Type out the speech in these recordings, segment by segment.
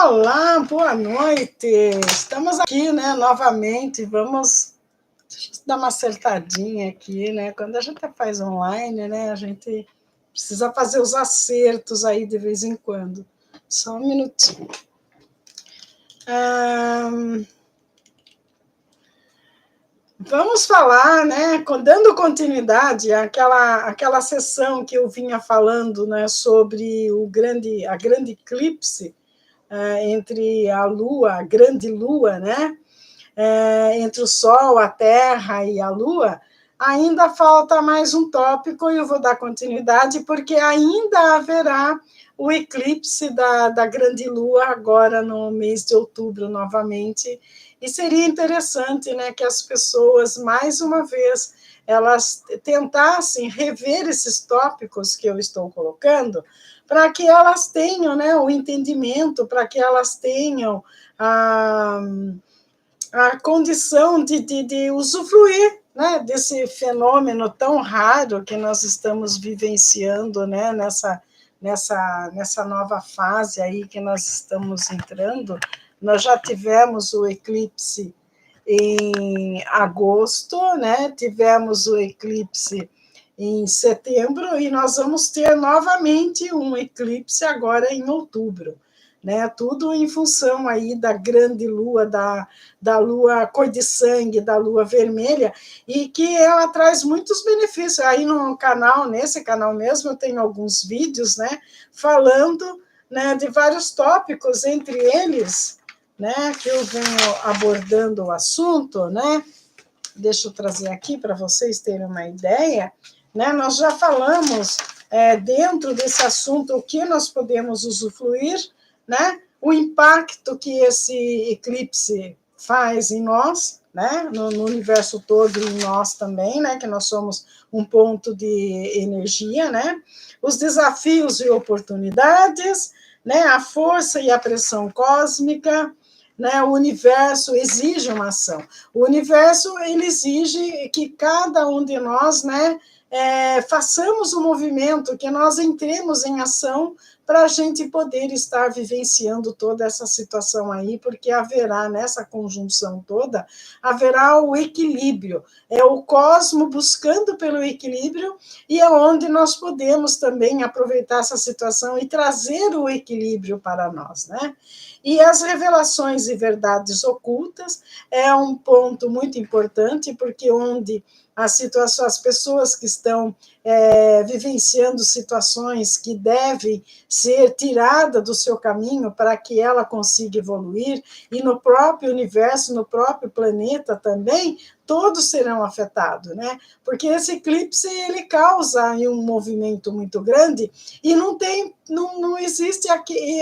Olá, boa noite. Estamos aqui, né, novamente. Vamos dar uma acertadinha aqui, né? Quando a gente faz online, né, a gente precisa fazer os acertos aí de vez em quando. Só um minutinho. Vamos falar, né, dando continuidade àquela sessão que eu vinha falando, né, sobre a grande eclipse entre a Lua, a grande Lua, né, entre o Sol, a Terra e a Lua. Ainda falta mais um tópico e eu vou dar continuidade, porque ainda haverá o eclipse da grande Lua agora no mês de outubro novamente. E seria interessante, né, que as pessoas, mais uma vez, elas tentassem rever esses tópicos que eu estou colocando, para que elas tenham, né, o entendimento, para que elas tenham a condição de usufruir, né, desse fenômeno tão raro que nós estamos vivenciando, né, nessa nova fase aí que nós estamos entrando. Nós já tivemos o eclipse em agosto, né? Tivemos o eclipse em setembro e nós vamos ter novamente um eclipse agora em outubro, né? Tudo em função aí da grande lua, da lua cor de sangue, da lua vermelha, e que ela traz muitos benefícios. Aí no canal, nesse canal mesmo, eu tenho alguns vídeos, né, falando, né, de vários tópicos, entre eles, né, que eu venho abordando o assunto, né? Deixa eu trazer aqui para vocês terem uma ideia, né? Nós já falamos dentro desse assunto o que nós podemos usufruir, né? O impacto que esse eclipse faz em nós, né? No universo todo e em nós também, né? Que nós somos um ponto de energia, né? Os desafios e oportunidades, né? A força e a pressão cósmica, né? O universo exige uma ação. O universo ele exige que cada um de nós, né, façamos um movimento, que nós entremos em ação para a gente poder estar vivenciando toda essa situação aí, porque haverá, nessa conjunção toda, haverá o equilíbrio, é o cosmo buscando pelo equilíbrio, e é onde nós podemos também aproveitar essa situação e trazer o equilíbrio para nós, né? E as revelações e verdades ocultas é um ponto muito importante, porque onde as pessoas que estão vivenciando situações que devem ser tiradas do seu caminho para que ela consiga evoluir, e no próprio universo, no próprio planeta também, todos serão afetados, né? Porque esse eclipse ele causa um movimento muito grande e não existe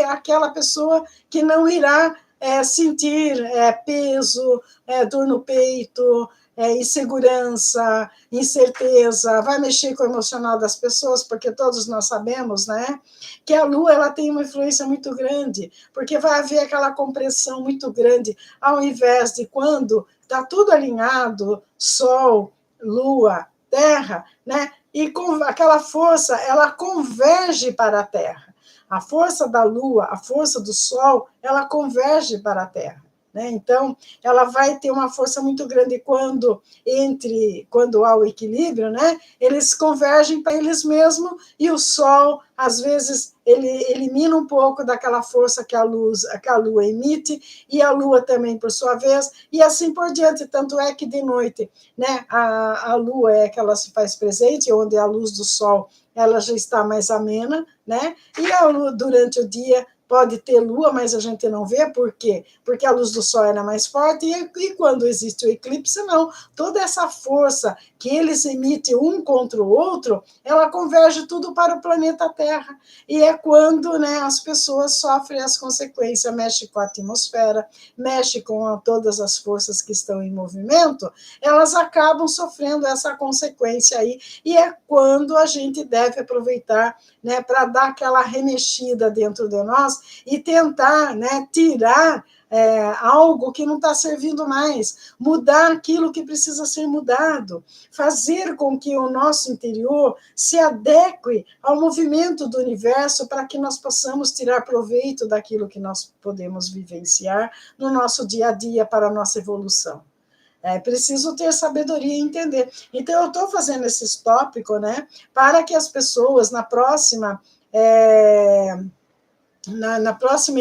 aquela pessoa que não irá sentir peso, dor no peito, insegurança, incerteza, vai mexer com o emocional das pessoas, porque todos nós sabemos, né, que a Lua ela tem uma influência muito grande, porque vai haver aquela compressão muito grande, ao invés de quando está tudo alinhado, Sol, Lua, Terra, né, e com aquela força, ela converge para a Terra. A força da Lua, a força do Sol, ela converge para a Terra, né? Então, ela vai ter uma força muito grande quando há o equilíbrio, né? Eles convergem para eles mesmos, e o Sol, às vezes, ele elimina um pouco daquela força que a Lua emite, e a Lua também, por sua vez, e assim por diante. Tanto é que de noite, né, a Lua é que ela se faz presente, onde a luz do Sol ela já está mais amena, né? E a Lua, durante o dia, pode ter lua, mas a gente não vê, por quê? Porque a luz do Sol era mais forte, e quando existe o eclipse, não. Toda essa força que eles emitem um contra o outro, ela converge tudo para o planeta Terra. E é quando, né, as pessoas sofrem as consequências, mexe com a atmosfera, mexe com todas as forças que estão em movimento, elas acabam sofrendo essa consequência aí, e é quando a gente deve aproveitar, né, para dar aquela remexida dentro de nós e tentar, né, tirar algo que não está servindo mais, mudar aquilo que precisa ser mudado, fazer com que o nosso interior se adeque ao movimento do universo para que nós possamos tirar proveito daquilo que nós podemos vivenciar no nosso dia a dia para a nossa evolução. É preciso ter sabedoria e entender. Então, eu estou fazendo esse tópico, né, para que as pessoas, na próxima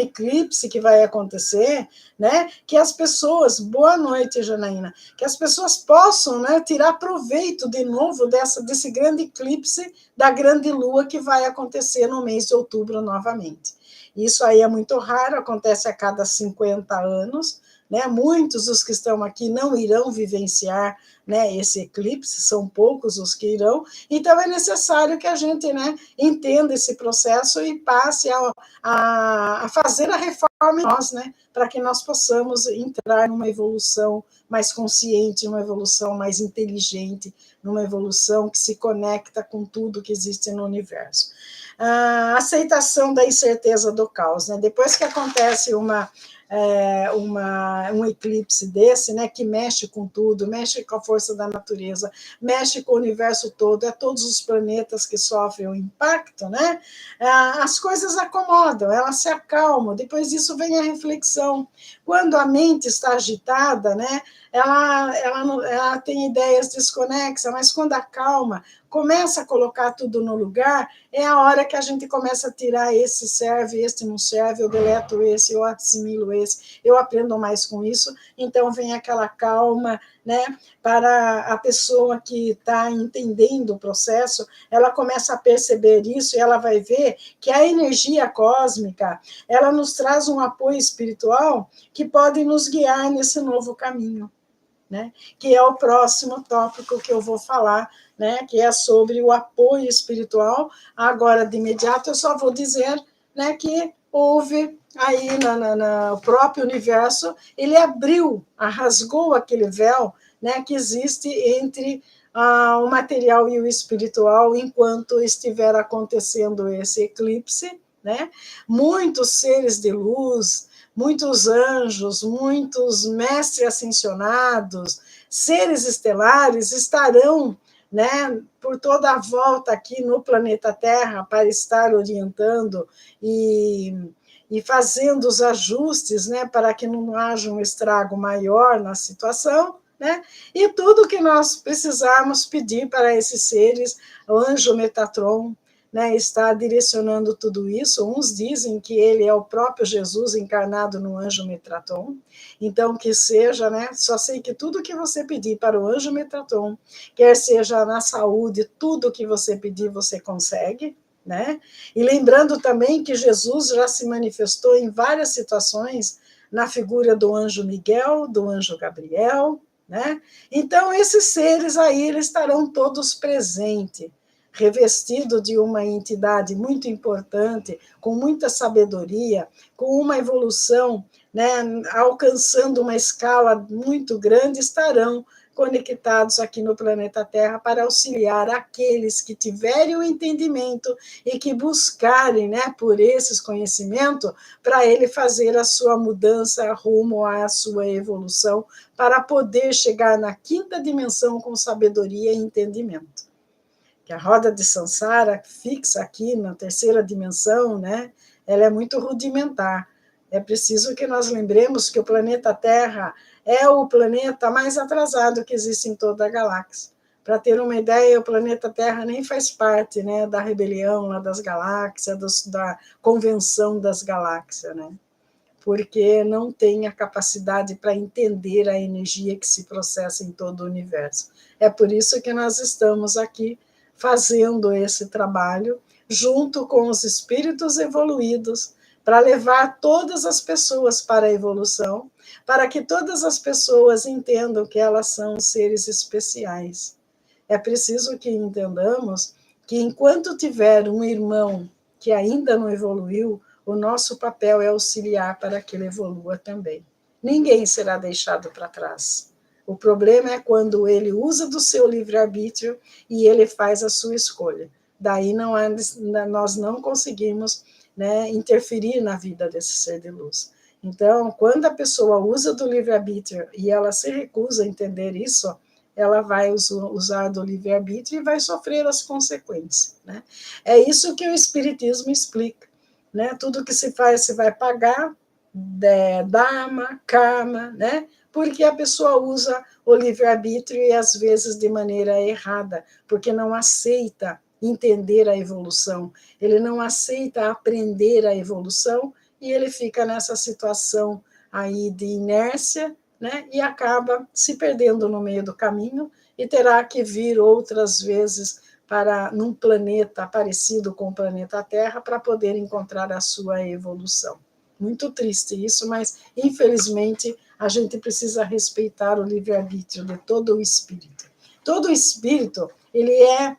eclipse que vai acontecer, né, que as pessoas, boa noite, Janaína, que as pessoas possam, né, tirar proveito de novo desse grande eclipse da grande lua que vai acontecer no mês de outubro novamente. Isso aí é muito raro, acontece a cada 50 anos, né? Muitos dos que estão aqui não irão vivenciar, né, esse eclipse, são poucos os que irão, então é necessário que a gente, né, entenda esse processo e passe a fazer a reforma em nós, né, para que nós possamos entrar numa evolução mais consciente, numa evolução mais inteligente, numa evolução que se conecta com tudo que existe no universo. A aceitação da incerteza do caos, né? Depois que acontece um eclipse desse, né, que mexe com tudo, mexe com a força da natureza, mexe com o universo todo, todos os planetas que sofrem o impacto, né, as coisas acomodam, elas se acalmam, depois disso vem a reflexão. Quando a mente está agitada, né, ela tem ideias desconexas, mas quando acalma, começa a colocar tudo no lugar, é a hora que a gente começa a tirar esse serve, este não serve, eu deleto esse, eu assimilo esse, eu aprendo mais com isso, então vem aquela calma, né, para a pessoa que está entendendo o processo, ela começa a perceber isso e ela vai ver que a energia cósmica, ela nos traz um apoio espiritual que pode nos guiar nesse novo caminho, né, que é o próximo tópico que eu vou falar, né, que é sobre o apoio espiritual. Agora, de imediato, eu só vou dizer, né, que houve aí no próprio universo, ele abriu, rasgou aquele véu, né, que existe entre o material e o espiritual enquanto estiver acontecendo esse eclipse, né? Muitos seres de luz, muitos anjos, muitos mestres ascensionados, seres estelares estarão, né, por toda a volta aqui no planeta Terra para estar orientando e fazendo os ajustes, né, para que não haja um estrago maior na situação, né? E tudo que nós precisarmos pedir para esses seres, o anjo Metatron, né, está direcionando tudo isso. Uns dizem que ele é o próprio Jesus encarnado no anjo Metatron, então que seja, né, só sei que tudo que você pedir para o anjo Metatron, quer seja na saúde, tudo que você pedir você consegue, né? E lembrando também que Jesus já se manifestou em várias situações na figura do anjo Miguel, do anjo Gabriel, né? Então esses seres aí eles estarão todos presentes, revestido de uma entidade muito importante, com muita sabedoria, com uma evolução, né, alcançando uma escala muito grande, estarão conectados aqui no planeta Terra para auxiliar aqueles que tiverem o entendimento e que buscarem, né, por esses conhecimentos, para ele fazer a sua mudança rumo à sua evolução, para poder chegar na quinta dimensão com sabedoria e entendimento. Que a roda de Sansara, fixa aqui na terceira dimensão, né, ela é muito rudimentar. É preciso que nós lembremos que o planeta Terra é o planeta mais atrasado que existe em toda a galáxia. Para ter uma ideia, o planeta Terra nem faz parte, né, da rebelião lá das galáxias, da convenção das galáxias, né, porque não tem a capacidade para entender a energia que se processa em todo o universo. É por isso que nós estamos aqui fazendo esse trabalho junto com os espíritos evoluídos para levar todas as pessoas para a evolução, para que todas as pessoas entendam que elas são seres especiais. É preciso que entendamos que enquanto tiver um irmão que ainda não evoluiu, o nosso papel é auxiliar para que ele evolua também. Ninguém será deixado para trás. O problema é quando ele usa do seu livre-arbítrio e ele faz a sua escolha. Daí nós não conseguimos, né, interferir na vida desse ser de luz. Então, quando a pessoa usa do livre-arbítrio e ela se recusa a entender isso, ela vai usar do livre-arbítrio e vai sofrer as consequências, né? É isso que o Espiritismo explica, né? Tudo que se faz, se vai pagar, dharma, karma, né? Porque a pessoa usa o livre-arbítrio e às vezes de maneira errada, porque não aceita entender a evolução, ele não aceita aprender a evolução e ele fica nessa situação aí de inércia, né? E acaba se perdendo no meio do caminho e terá que vir outras vezes para num planeta parecido com o planeta Terra para poder encontrar a sua evolução. Muito triste isso, mas infelizmente a gente precisa respeitar o livre-arbítrio de todo o espírito. Todo espírito ele é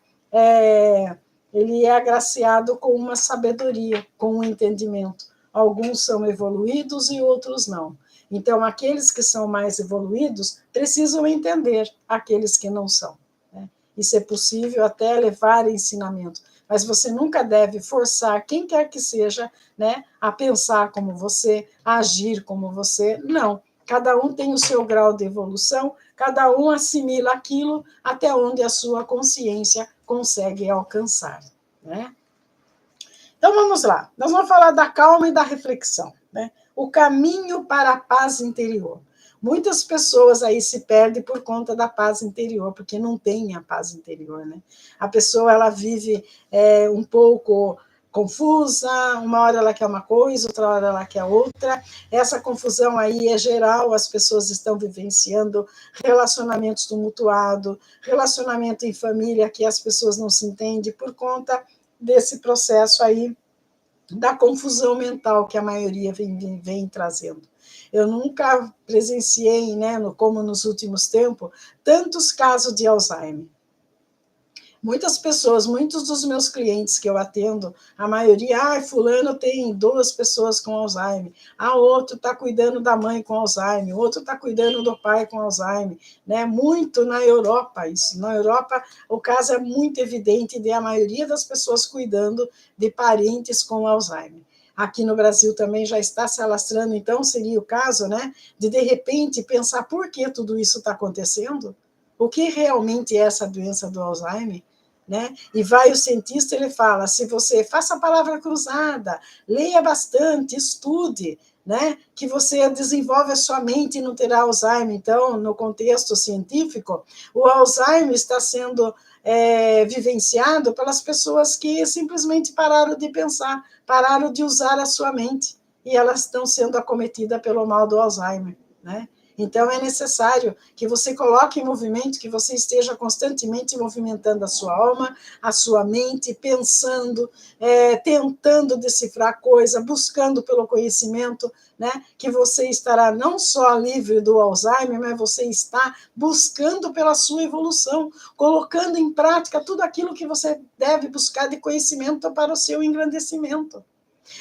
agraciado com uma sabedoria, com um entendimento. Alguns são evoluídos e outros não. Então, aqueles que são mais evoluídos precisam entender aqueles que não são, né? E, se é possível, até levar ensinamento. Mas você nunca deve forçar quem quer que seja, né, a pensar como você, a agir como você. Não. Cada um tem o seu grau de evolução, cada um assimila aquilo até onde a sua consciência consegue alcançar, né? Então vamos lá, nós vamos falar da calma e da reflexão, né? O caminho para a paz interior. Muitas pessoas aí se perdem por conta da paz interior, porque não tem a paz interior, né? A pessoa ela vive um pouco confusa, uma hora ela quer uma coisa, outra hora ela quer outra. Essa confusão aí é geral, as pessoas estão vivenciando relacionamentos tumultuados, relacionamento em família que as pessoas não se entendem por conta desse processo aí da confusão mental que a maioria vem trazendo. Eu nunca presenciei, né, como nos últimos tempos, tantos casos de Alzheimer. Muitas pessoas, muitos dos meus clientes que eu atendo, a maioria, fulano tem 2 pessoas com Alzheimer, outro está cuidando da mãe com Alzheimer, outro está cuidando do pai com Alzheimer, né? Muito na Europa isso. Na Europa o caso é muito evidente de a maioria das pessoas cuidando de parentes com Alzheimer. Aqui no Brasil também já está se alastrando, então seria o caso, né, de repente pensar por que tudo isso está acontecendo, o que realmente é essa doença do Alzheimer, né? E vai o cientista, ele fala, se você faça a palavra cruzada, leia bastante, estude, né? Que você desenvolve a sua mente e não terá Alzheimer. Então, no contexto científico, o Alzheimer está sendo vivenciado pelas pessoas que simplesmente pararam de pensar, pararam de usar a sua mente, e elas estão sendo acometidas pelo mal do Alzheimer, né? Então, é necessário que você coloque em movimento, que você esteja constantemente movimentando a sua alma, a sua mente, pensando, tentando decifrar coisa, buscando pelo conhecimento, né? Que você estará não só livre do Alzheimer, mas você está buscando pela sua evolução, colocando em prática tudo aquilo que você deve buscar de conhecimento para o seu engrandecimento.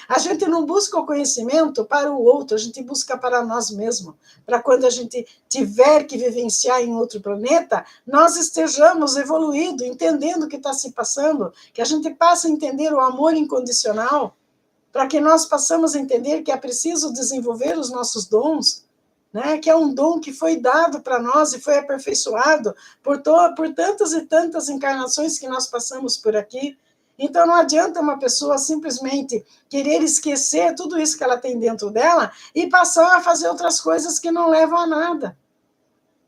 A gente não busca o conhecimento para o outro, a gente busca para nós mesmos, para quando a gente tiver que vivenciar em outro planeta, nós estejamos evoluídos, entendendo o que está se passando, que a gente passe a entender o amor incondicional, para que nós possamos entender que é preciso desenvolver os nossos dons, né? Que é um dom que foi dado para nós e foi aperfeiçoado por tantas e tantas encarnações que nós passamos por aqui. Então, não adianta uma pessoa simplesmente querer esquecer tudo isso que ela tem dentro dela e passar a fazer outras coisas que não levam a nada.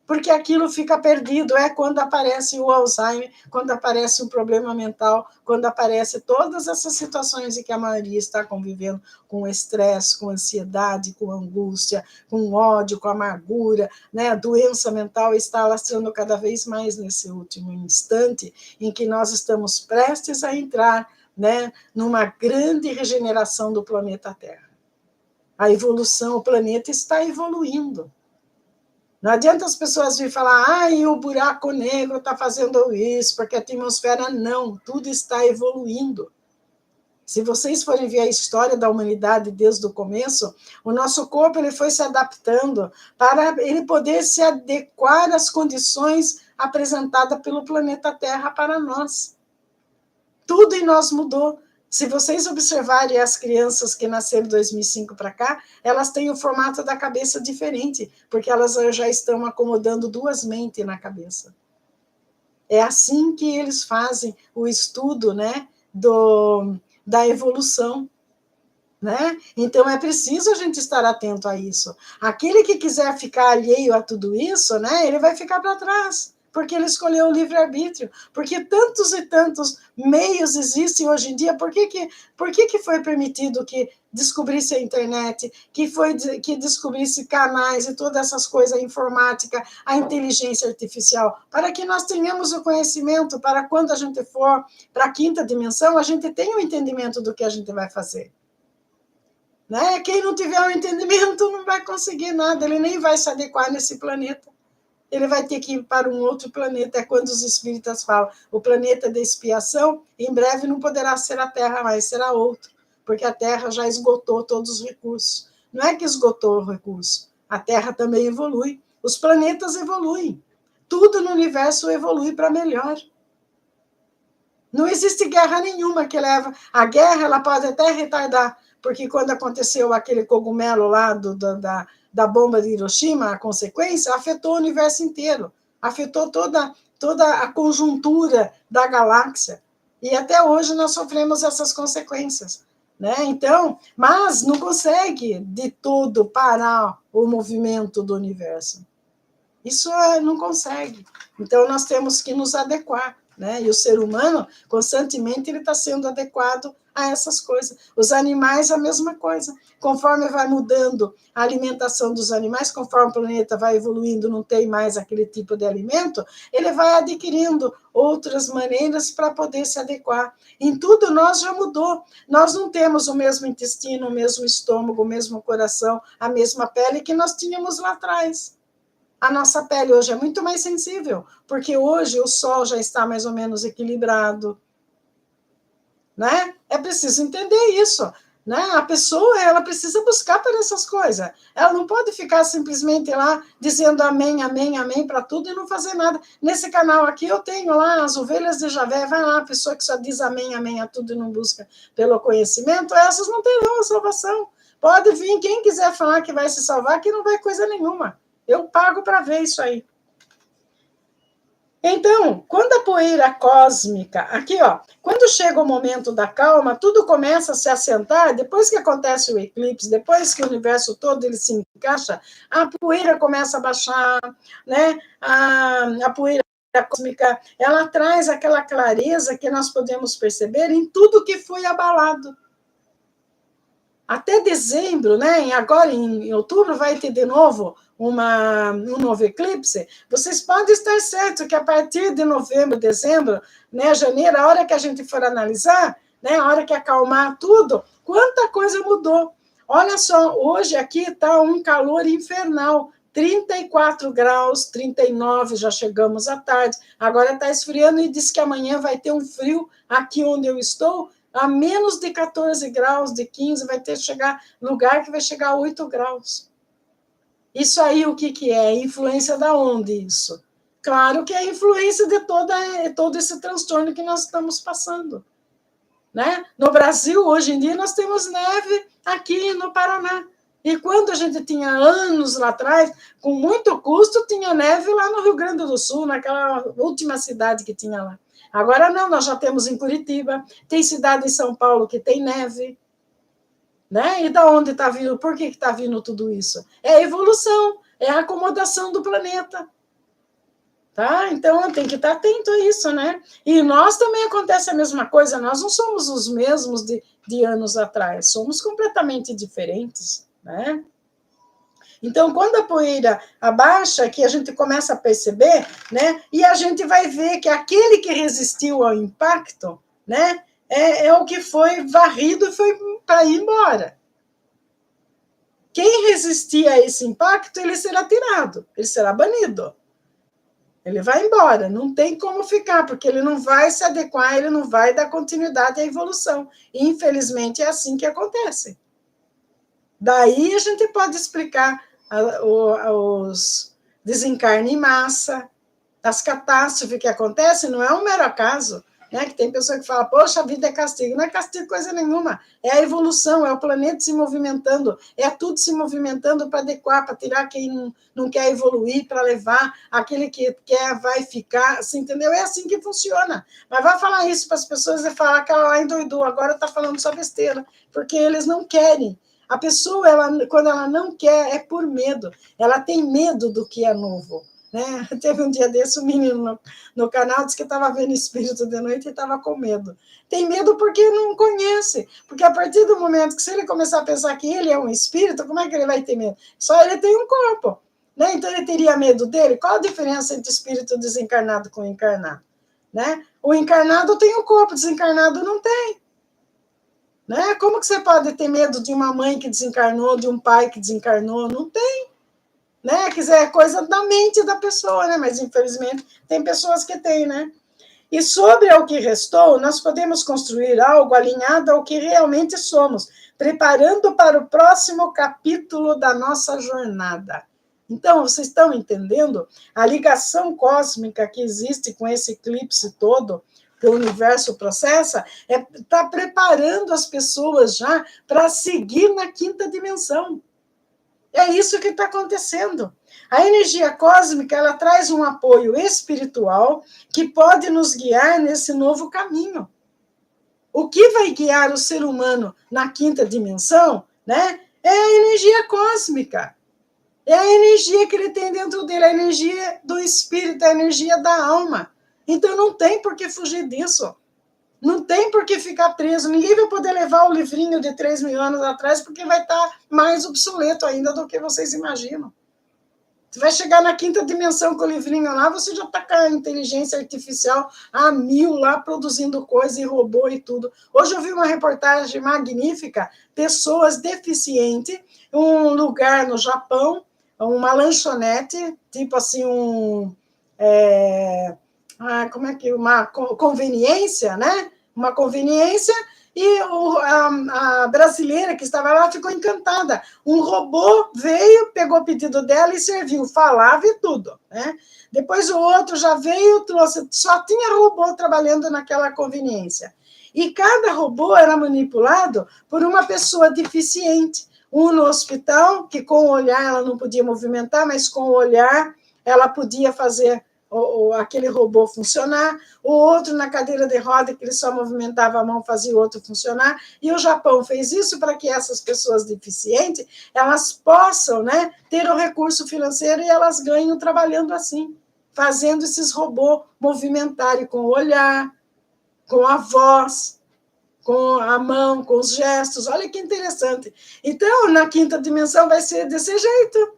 Porque aquilo fica perdido, é quando aparece o Alzheimer, quando aparece um problema mental, quando aparece todas essas situações em que a maioria está convivendo com estresse, com ansiedade, com angústia, com ódio, com amargura, né? A doença mental está alastrando cada vez mais nesse último instante em que nós estamos prestes a entrar, né, numa grande regeneração do planeta Terra. A evolução, o planeta está evoluindo. Não adianta as pessoas virem falar, o buraco negro está fazendo isso, porque a atmosfera não, tudo está evoluindo. Se vocês forem ver a história da humanidade desde o começo, o nosso corpo ele foi se adaptando para ele poder se adequar às condições apresentadas pelo planeta Terra para nós. Tudo em nós mudou. Se vocês observarem as crianças que nasceram de 2005 para cá, elas têm o formato da cabeça diferente, porque elas já estão acomodando duas mentes na cabeça. É assim que eles fazem o estudo, né, da evolução. Né? Então, é preciso a gente estar atento a isso. Aquele que quiser ficar alheio a tudo isso, né, ele vai ficar para trás, porque ele escolheu o livre-arbítrio. Porque tantos e tantos meios existem hoje em dia, por que foi permitido que descobrisse a internet, que descobrisse canais e todas essas coisas, a informática, a inteligência artificial, para que nós tenhamos o conhecimento, para quando a gente for para a quinta dimensão, a gente tenha o entendimento do que a gente vai fazer. Né? Quem não tiver o entendimento não vai conseguir nada, ele nem vai se adequar nesse planeta. Ele vai ter que ir para um outro planeta. É quando os espíritas falam, o planeta de expiação, em breve não poderá ser a Terra mais, será outro, porque a Terra já esgotou todos os recursos. Não é que esgotou o recurso, a Terra também evolui, os planetas evoluem, tudo no universo evolui para melhor. Não existe guerra nenhuma que leva... A guerra ela pode até retardar, porque quando aconteceu aquele cogumelo lá da bomba de Hiroshima, a consequência afetou o universo inteiro, afetou toda a conjuntura da galáxia. E até hoje nós sofremos essas consequências. Né? Então, mas não consegue de tudo parar o movimento do universo. Isso não consegue. Então, nós temos que nos adequar. Né? E o ser humano, constantemente, ele está sendo adequado a essas coisas. Os animais, a mesma coisa. Conforme vai mudando a alimentação dos animais, conforme o planeta vai evoluindo, não tem mais aquele tipo de alimento, ele vai adquirindo outras maneiras para poder se adequar. Em tudo, nós já mudou. Nós não temos o mesmo intestino, o mesmo estômago, o mesmo coração, a mesma pele que nós tínhamos lá atrás. A nossa pele hoje é muito mais sensível, porque hoje o sol já está mais ou menos equilibrado. Né? É preciso entender isso. Né? A pessoa ela precisa buscar por essas coisas. Ela não pode ficar simplesmente lá dizendo amém, amém, amém para tudo e não fazer nada. Nesse canal aqui eu tenho lá as ovelhas de Javé, vai lá, a pessoa que só diz amém, amém a tudo e não busca pelo conhecimento, essas não terão a salvação. Pode vir quem quiser falar que vai se salvar, que não vai coisa nenhuma. Eu pago para ver isso aí. Então, quando a poeira cósmica, aqui, ó, quando chega o momento da calma, tudo começa a se assentar, depois que acontece o eclipse, depois que o universo todo ele se encaixa, a poeira começa a baixar, né? A poeira cósmica, ela traz aquela clareza que nós podemos perceber em tudo que foi abalado. Até dezembro, né? Agora em outubro vai ter de novo um novo eclipse. Vocês podem estar certos que a partir de novembro, dezembro, né, janeiro, a hora que a gente for analisar, né, a hora que acalmar tudo, quanta coisa mudou. Olha só, hoje aqui está um calor infernal, 34 graus, 39, já chegamos à tarde. Agora está esfriando e diz que amanhã vai ter um frio aqui onde eu estou, a menos de 14 graus, de 15, vai ter que chegar lugar que vai chegar a 8 graus. Isso aí o que é? Influência da onde isso? Claro que é influência de todo esse transtorno que nós estamos passando. Né? No Brasil, hoje em dia, nós temos neve aqui no Paraná. E quando a gente tinha anos lá atrás, com muito custo, tinha neve lá no Rio Grande do Sul, naquela última cidade que tinha lá. Agora não, nós já temos em Curitiba, tem cidade em São Paulo que tem neve. Né? E da onde está vindo? Por que está vindo tudo isso? É a evolução, é a acomodação do planeta. Tá? Então, tem que estar atento a isso, né? E nós também acontece a mesma coisa, nós não somos os mesmos de anos atrás, somos completamente diferentes, né? Então, quando a poeira abaixa, que a gente começa a perceber, né? E a gente vai ver que aquele que resistiu ao impacto, né? É o que foi varrido e foi para ir embora. Quem resistir a esse impacto, ele será tirado, ele será banido. Ele vai embora, não tem como ficar, porque ele não vai se adequar, ele não vai dar continuidade à evolução. E, infelizmente, é assim que acontece. Daí a gente pode explicar os desencarnes em massa, as catástrofes que acontecem, não é um mero acaso. né? Que tem pessoa que fala, poxa, a vida é castigo. Não é castigo coisa nenhuma, é a evolução, é o planeta se movimentando, é tudo se movimentando para adequar, para tirar quem não quer evoluir, para levar aquele que quer, vai ficar, assim, entendeu? É assim que funciona. Mas vai falar isso para as pessoas e falar que ela lá endoidou, agora está falando só besteira, porque eles não querem. A pessoa, quando ela não quer, é por medo. Ela tem medo do que é novo. Né? Teve um dia desse, um menino no canal disse que estava vendo espírito de noite e estava com medo. Tem medo porque não conhece. Porque a partir do momento que se ele começar a pensar que ele é um espírito, como é que ele vai ter medo? Só ele tem um corpo. Né? Então ele teria medo dele? Qual a diferença entre espírito desencarnado com encarnado? Né? O encarnado tem um corpo, desencarnado não tem. Né? Como que você pode ter medo de uma mãe que desencarnou, de um pai que desencarnou? Não tem. Né? Quer dizer, é coisa da mente da pessoa, né? Mas infelizmente tem pessoas que têm, né? E sobre o que restou, nós podemos construir algo alinhado ao que realmente somos, preparando para o próximo capítulo da nossa jornada. Então, vocês estão entendendo a ligação cósmica que existe com esse eclipse todo, que o universo processa, está preparando as pessoas já para seguir na quinta dimensão. É isso que está acontecendo. A energia cósmica, ela traz um apoio espiritual que pode nos guiar nesse novo caminho. O que vai guiar o ser humano na quinta dimensão, né, é a energia cósmica. É a energia que ele tem dentro dele, a energia do espírito, a energia da alma. Então não tem por que fugir disso. Não tem por que ficar preso. Ninguém vai poder levar o livrinho de 3 mil anos atrás, porque vai estar mais obsoleto ainda do que vocês imaginam. Você vai chegar na quinta dimensão com o livrinho lá, você já está com a inteligência artificial a 1000 lá, produzindo coisa e robô e tudo. Hoje eu vi uma reportagem magnífica, pessoas deficientes, um lugar no Japão, uma lanchonete, tipo assim, como é que uma conveniência, né? Uma conveniência, e a brasileira que estava lá ficou encantada. Um robô veio, pegou o pedido dela e serviu, falava e tudo, né? Depois o outro já veio, trouxe, só tinha robô trabalhando naquela conveniência. E cada robô era manipulado por uma pessoa deficiente. Um no hospital, que com o olhar ela não podia movimentar, mas com o olhar ela podia fazer aquele robô funcionar, o outro na cadeira de roda, que ele só movimentava a mão, fazia o outro funcionar, e o Japão fez isso para que essas pessoas deficientes, elas possam, né, ter o recurso financeiro e elas ganham trabalhando assim, fazendo esses robôs movimentarem com o olhar, com a voz, com a mão, com os gestos. Olha que interessante. Então, na quinta dimensão vai ser desse jeito.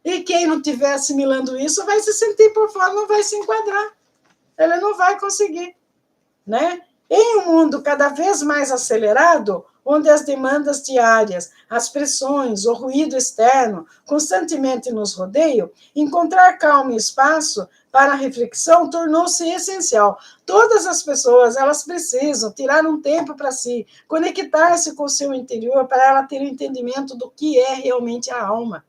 E quem não estiver assimilando isso vai se sentir por fora, não vai se enquadrar. Ele não vai conseguir. Né? Em um mundo cada vez mais acelerado, onde as demandas diárias, as pressões, o ruído externo constantemente nos rodeiam, encontrar calma e espaço para a reflexão tornou-se essencial. Todas as pessoas, elas precisam tirar um tempo para si, conectar-se com o seu interior, para ela ter o entendimento do que é realmente a alma.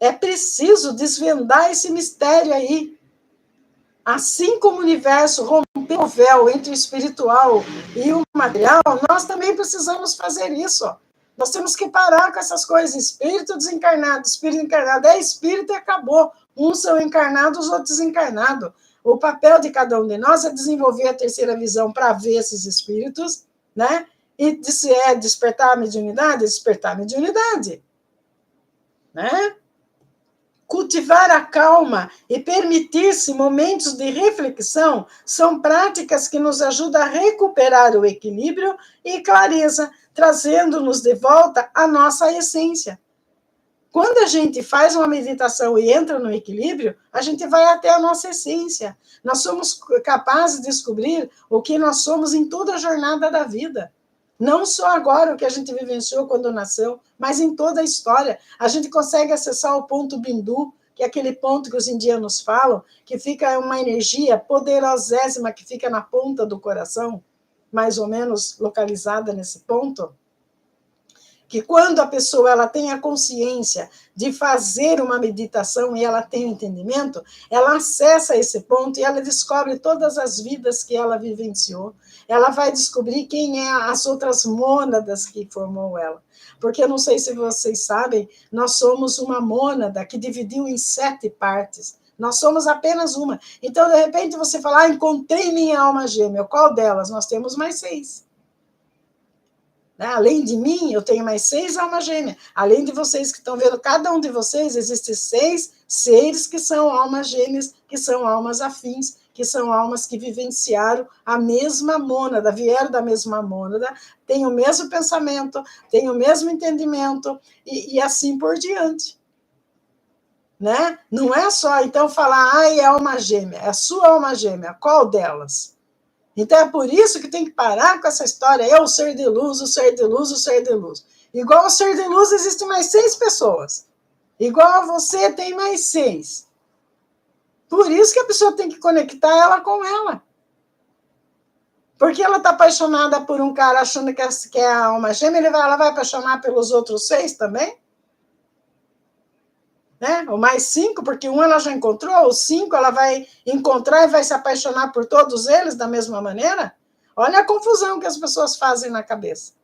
É preciso desvendar esse mistério aí. Assim como o universo rompeu o véu entre o espiritual e o material, nós também precisamos fazer isso. Nós temos que parar com essas coisas. Espírito desencarnado, espírito encarnado. É espírito e acabou. Uns são encarnados, os outros desencarnados. O papel de cada um de nós é desenvolver a terceira visão para ver esses espíritos, né? E se é despertar a mediunidade, despertar a mediunidade. Né? Cultivar a calma e permitir-se momentos de reflexão são práticas que nos ajudam a recuperar o equilíbrio e clareza, trazendo-nos de volta à nossa essência. Quando a gente faz uma meditação e entra no equilíbrio, a gente vai até a nossa essência. Nós somos capazes de descobrir o que nós somos em toda a jornada da vida. Não só agora o que a gente vivenciou quando nasceu, mas em toda a história. A gente consegue acessar o ponto Bindu, que é aquele ponto que os indianos falam, que fica uma energia poderosíssima que fica na ponta do coração, mais ou menos localizada nesse ponto. que quando a pessoa ela tem a consciência de fazer uma meditação e ela tem o entendimento, ela acessa esse ponto e ela descobre todas as vidas que ela vivenciou. Ela vai descobrir quem é as outras mônadas que formou ela. Porque eu não sei se vocês sabem, nós somos uma mônada que dividiu em 7 partes. Nós somos apenas uma. Então, de repente, você fala, encontrei minha alma gêmea. Qual delas? Nós temos mais 6. Além de mim, eu tenho mais 6 almas gêmeas. Além de vocês que estão vendo, cada um de vocês, existem 6 seres que são almas gêmeas, que são almas afins, que são almas que vivenciaram a mesma mônada, vieram da mesma mônada, têm o mesmo pensamento, têm o mesmo entendimento, e assim por diante. Né? Não é só, então, falar, é alma gêmea, é a sua alma gêmea, qual delas? Então, é por isso que tem que parar com essa história, eu, o ser de luz, o ser de luz, o ser de luz. Igual ao ser de luz, existem mais 6 pessoas. Igual a você, tem mais 6. Por isso que a pessoa tem que conectar ela com ela. Porque ela está apaixonada por um cara achando que é a alma gêmea, ela vai apaixonar pelos outros 6 também? Né? O mais 5, porque um ela já encontrou, os 5 ela vai encontrar e vai se apaixonar por todos eles da mesma maneira? Olha a confusão que as pessoas fazem na cabeça.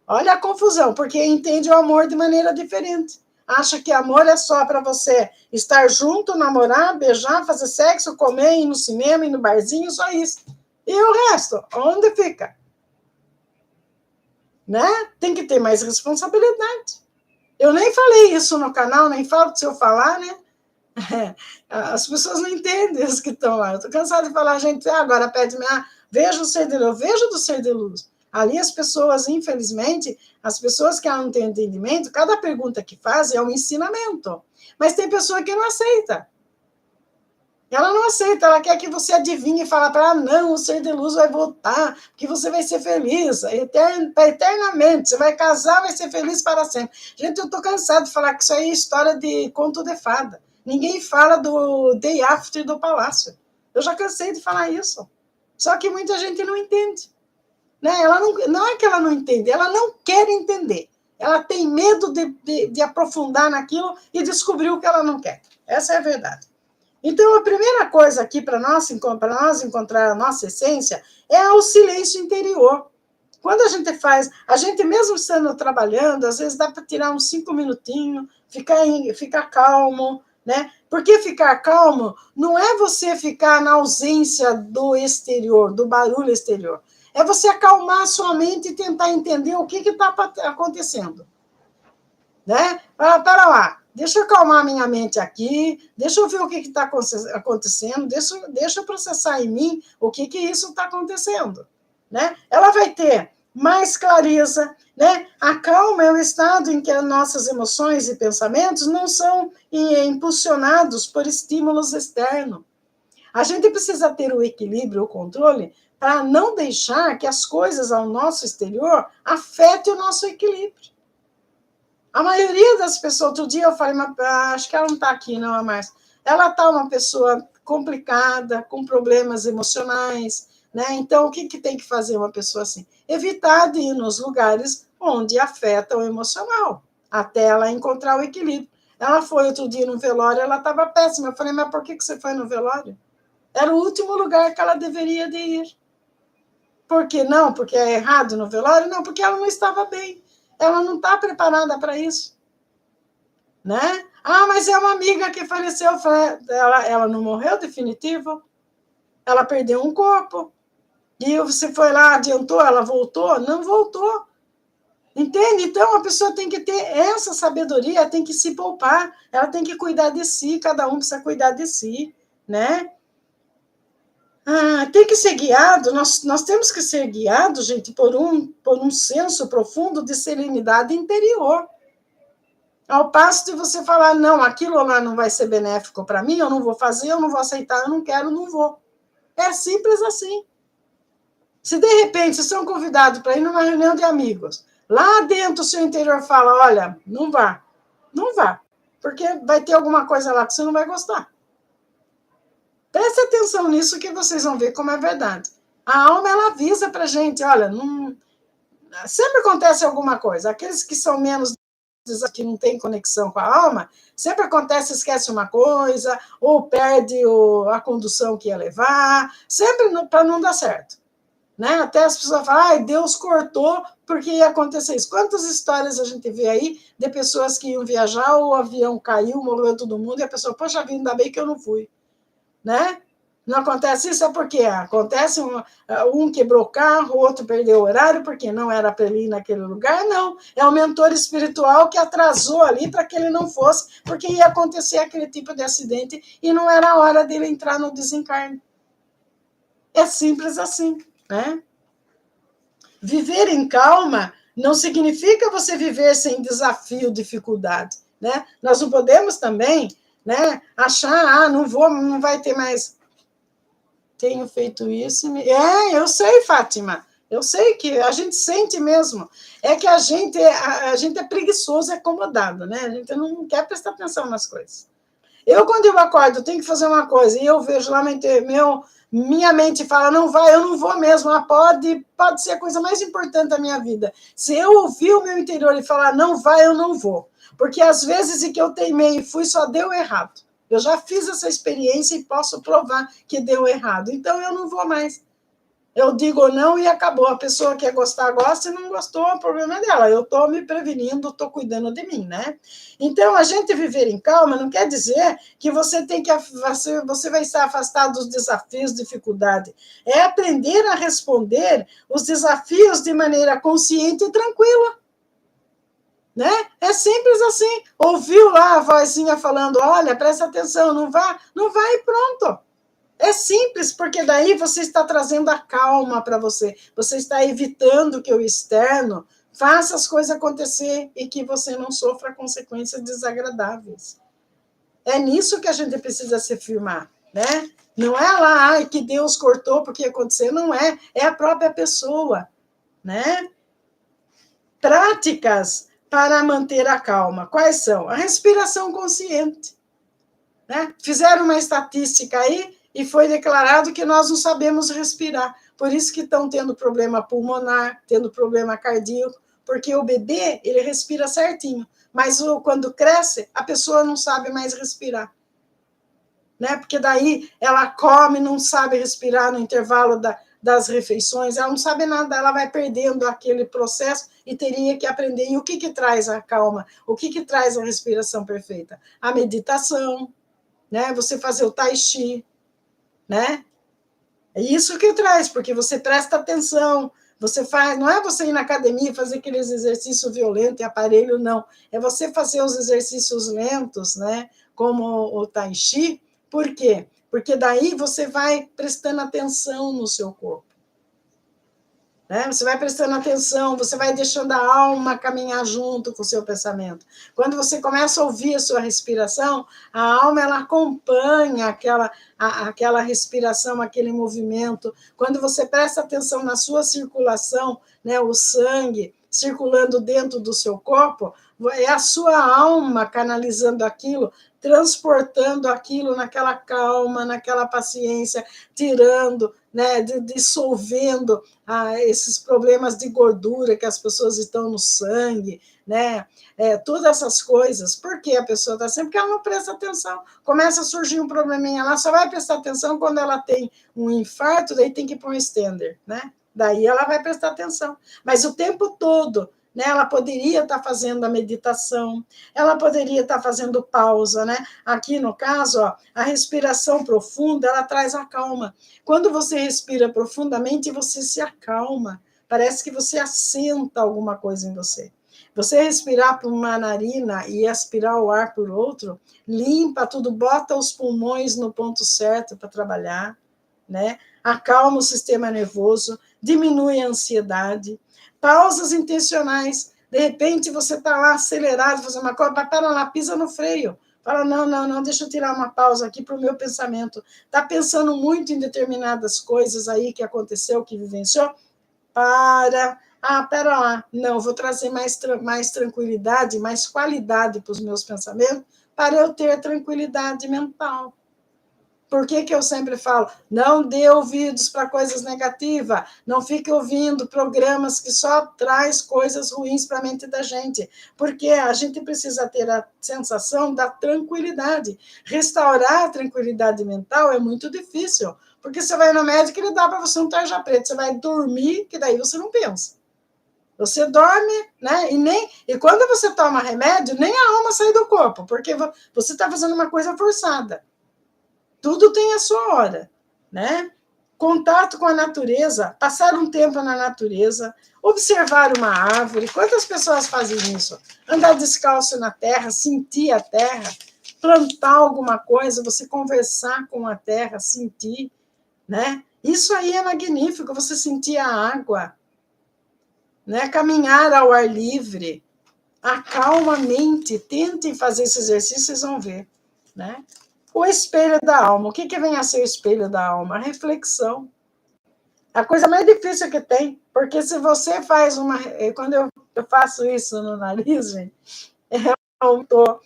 Olha a confusão, porque entende o amor de maneira diferente. Acha que amor é só para você estar junto, namorar, beijar, fazer sexo, comer, ir no cinema, ir no barzinho, só isso. E o resto, onde fica? Né? Tem que ter mais responsabilidade. Eu nem falei isso no canal, nem falo se eu falar, né? As pessoas não entendem as que estão lá. Eu estou cansada de falar, gente, agora pede-me, veja o ser de luz. Eu vejo do ser de luz. Ali as pessoas, infelizmente, as pessoas que não têm entendimento, cada pergunta que fazem é um ensinamento. Mas tem pessoa que não aceita. Ela não aceita, ela quer que você adivinhe e fale para ela, não, o ser de luz vai voltar, que você vai ser feliz, eternamente, você vai casar, vai ser feliz para sempre. Gente, eu estou cansada de falar que isso aí é história de conto de fada. Ninguém fala do day after do palácio. Eu já cansei de falar isso. Só que muita gente não entende. Né? Ela não é que ela não entende, ela não quer entender. Ela tem medo de aprofundar naquilo e descobrir o que ela não quer. Essa é a verdade. Então, a primeira coisa aqui para nós encontrar a nossa essência é o silêncio interior. Quando a gente mesmo estando trabalhando, às vezes dá para tirar uns 5 minutinhos, ficar calmo, né? Porque ficar calmo não é você ficar na ausência do exterior, do barulho exterior. É você acalmar a sua mente e tentar entender o que está acontecendo. Né? Para lá, deixa eu acalmar minha mente aqui, deixa eu ver o que está acontecendo, deixa eu processar em mim o que isso está acontecendo. Né? Ela vai ter mais clareza, né? A calma é o estado em que as nossas emoções e pensamentos não são impulsionados por estímulos externos. A gente precisa ter o equilíbrio, o controle, para não deixar que as coisas ao nosso exterior afetem o nosso equilíbrio. A maioria das pessoas, outro dia eu falei, acho que ela não está aqui, não, mas ela está uma pessoa complicada, com problemas emocionais, né? Então, o que tem que fazer uma pessoa assim? Evitar de ir nos lugares onde afeta o emocional, até ela encontrar o equilíbrio. Ela foi outro dia no velório, ela estava péssima. Eu falei, mas por que você foi no velório? Era o último lugar que ela deveria de ir. Por que não? Porque é errado no velório? Não, porque ela não estava bem. Ela não está preparada para isso. Né? Mas é uma amiga que faleceu. Ela não morreu definitivo? Ela perdeu um corpo. E você foi lá, adiantou, ela voltou? Não voltou. Entende? Então, a pessoa tem que ter essa sabedoria, tem que se poupar, ela tem que cuidar de si, cada um precisa cuidar de si, né? Tem que ser guiado, nós temos que ser guiados, gente, por um senso profundo de serenidade interior. Ao passo de você falar, não, aquilo lá não vai ser benéfico para mim, eu não vou fazer, eu não vou aceitar, eu não quero, não vou. É simples assim. Se de repente vocês são convidados para ir numa reunião de amigos, lá dentro o seu interior fala, olha, não vá, não vá, porque vai ter alguma coisa lá que você não vai gostar. Preste atenção nisso que vocês vão ver como é verdade. A alma, ela avisa para a gente, olha, sempre acontece alguma coisa. Aqueles que são menos, que não tem conexão com a alma, sempre acontece, esquece uma coisa, ou perde a condução que ia levar, sempre para não dar certo. Né? Até as pessoas falam, ai, Deus cortou porque ia acontecer isso. Quantas histórias a gente vê aí de pessoas que iam viajar, o avião caiu, morreu todo mundo, e a pessoa, poxa, ainda bem que eu não fui. Né? Não acontece isso, é porque acontece um quebrou o carro, o outro perdeu o horário, porque não era para ele ir naquele lugar, não. É o mentor espiritual que atrasou ali para que ele não fosse, porque ia acontecer aquele tipo de acidente e não era a hora dele entrar no desencarne. É simples assim, né? Viver em calma não significa você viver sem desafio, dificuldade, né? Nós não podemos também, né, achar, não vai ter mais. Tenho feito isso. Eu sei, Fátima. Eu sei que a gente sente mesmo. É que a gente é preguiçoso e acomodado, né? A gente não quer prestar atenção nas coisas. Quando eu acordo, tenho que fazer uma coisa, e eu vejo lá minha mente fala, não vai, eu não vou mesmo, pode ser a coisa mais importante da minha vida. Se eu ouvir o meu interior e falar, não vai, eu não vou. Porque às vezes em que eu teimei e fui, só deu errado. Eu já fiz essa experiência e posso provar que deu errado. Então eu não vou mais. Eu digo não e acabou. A pessoa quer gostar, gosta, e não gostou, o problema é dela. Eu estou me prevenindo, estou cuidando de mim, né? Então, a gente viver em calma não quer dizer que você vai estar afastado dos desafios, dificuldade. É aprender a responder os desafios de maneira consciente e tranquila. Né? É simples assim. Ouviu lá a vozinha falando, olha, presta atenção, não vai e pronto. É simples, porque daí você está trazendo a calma para você. Você está evitando que o externo faça as coisas acontecer e que você não sofra consequências desagradáveis. É nisso que a gente precisa se firmar, né? Não é lá que Deus cortou porque ia acontecer, não é. É a própria pessoa, né? Práticas para manter a calma. Quais são? A respiração consciente. Né? Fizeram uma estatística aí e foi declarado que nós não sabemos respirar. Por isso que estão tendo problema pulmonar, tendo problema cardíaco, porque o bebê, ele respira certinho, mas quando cresce, a pessoa não sabe mais respirar. Né? Porque daí ela come, não sabe respirar no intervalo das refeições, ela não sabe nada, ela vai perdendo aquele processo e teria que aprender. E o que traz a calma? O que traz a respiração perfeita? A meditação, né? Você fazer o tai chi, né? É isso que traz, porque você presta atenção, você faz, não é você ir na academia e fazer aqueles exercícios violentos e aparelho, não. É você fazer os exercícios lentos, né? Como o tai chi. Por quê? Porque daí você vai prestando atenção no seu corpo. Né? Você vai prestando atenção, você vai deixando a alma caminhar junto com o seu pensamento. Quando você começa a ouvir a sua respiração, a alma ela acompanha aquela respiração, aquele movimento. Quando você presta atenção na sua circulação, né, o sangue circulando dentro do seu corpo, é a sua alma canalizando aquilo, transportando aquilo naquela calma, naquela paciência, tirando, né, dissolvendo esses problemas de gordura que as pessoas estão no sangue, né? Todas essas coisas. Por que a pessoa está sempre? Porque ela não presta atenção. Começa a surgir um probleminha lá, só vai prestar atenção quando ela tem um infarto, daí tem que ir para um extender, né? Daí ela vai prestar atenção. Mas o tempo todo, né, ela poderia estar fazendo a meditação, ela poderia estar fazendo pausa, né? Aqui no caso, ó, a respiração profunda, ela traz a calma. Quando você respira profundamente, você se acalma. Parece que você assenta alguma coisa em você. Você respirar por uma narina e aspirar o ar por outro, limpa tudo, bota os pulmões no ponto certo para trabalhar, né? Acalma o sistema nervoso, diminui a ansiedade. Pausas intencionais. De repente, você está lá acelerado, fazendo uma coisa, para lá, pisa no freio. Fala, não, deixa eu tirar uma pausa aqui para o meu pensamento. Está pensando muito em determinadas coisas aí que aconteceu, que vivenciou? Pera lá. Não, vou trazer mais tranquilidade, mais qualidade para os meus pensamentos, para eu ter tranquilidade mental. Por que eu sempre falo? Não dê ouvidos para coisas negativas, não fique ouvindo programas que só traz coisas ruins para a mente da gente, porque a gente precisa ter a sensação da tranquilidade. Restaurar a tranquilidade mental é muito difícil, porque você vai no médico e ele dá para você um tarja preta, você vai dormir, que daí você não pensa. Você dorme, né? E quando você toma remédio, nem a alma sai do corpo, porque você está fazendo uma coisa forçada. Tudo tem a sua hora, né? Contato com a natureza, passar um tempo na natureza, observar uma árvore. Quantas pessoas fazem isso? Andar descalço na terra, sentir a terra, plantar alguma coisa, você conversar com a terra, sentir, né? Isso aí é magnífico, você sentir a água, né? Caminhar ao ar livre, acalma a mente, tentem fazer esse exercício, vocês vão ver, né? O espelho da alma. O que vem a ser o espelho da alma? A reflexão. A coisa mais difícil que tem, porque se você faz uma... Quando eu faço isso no nariz, gente, é um autor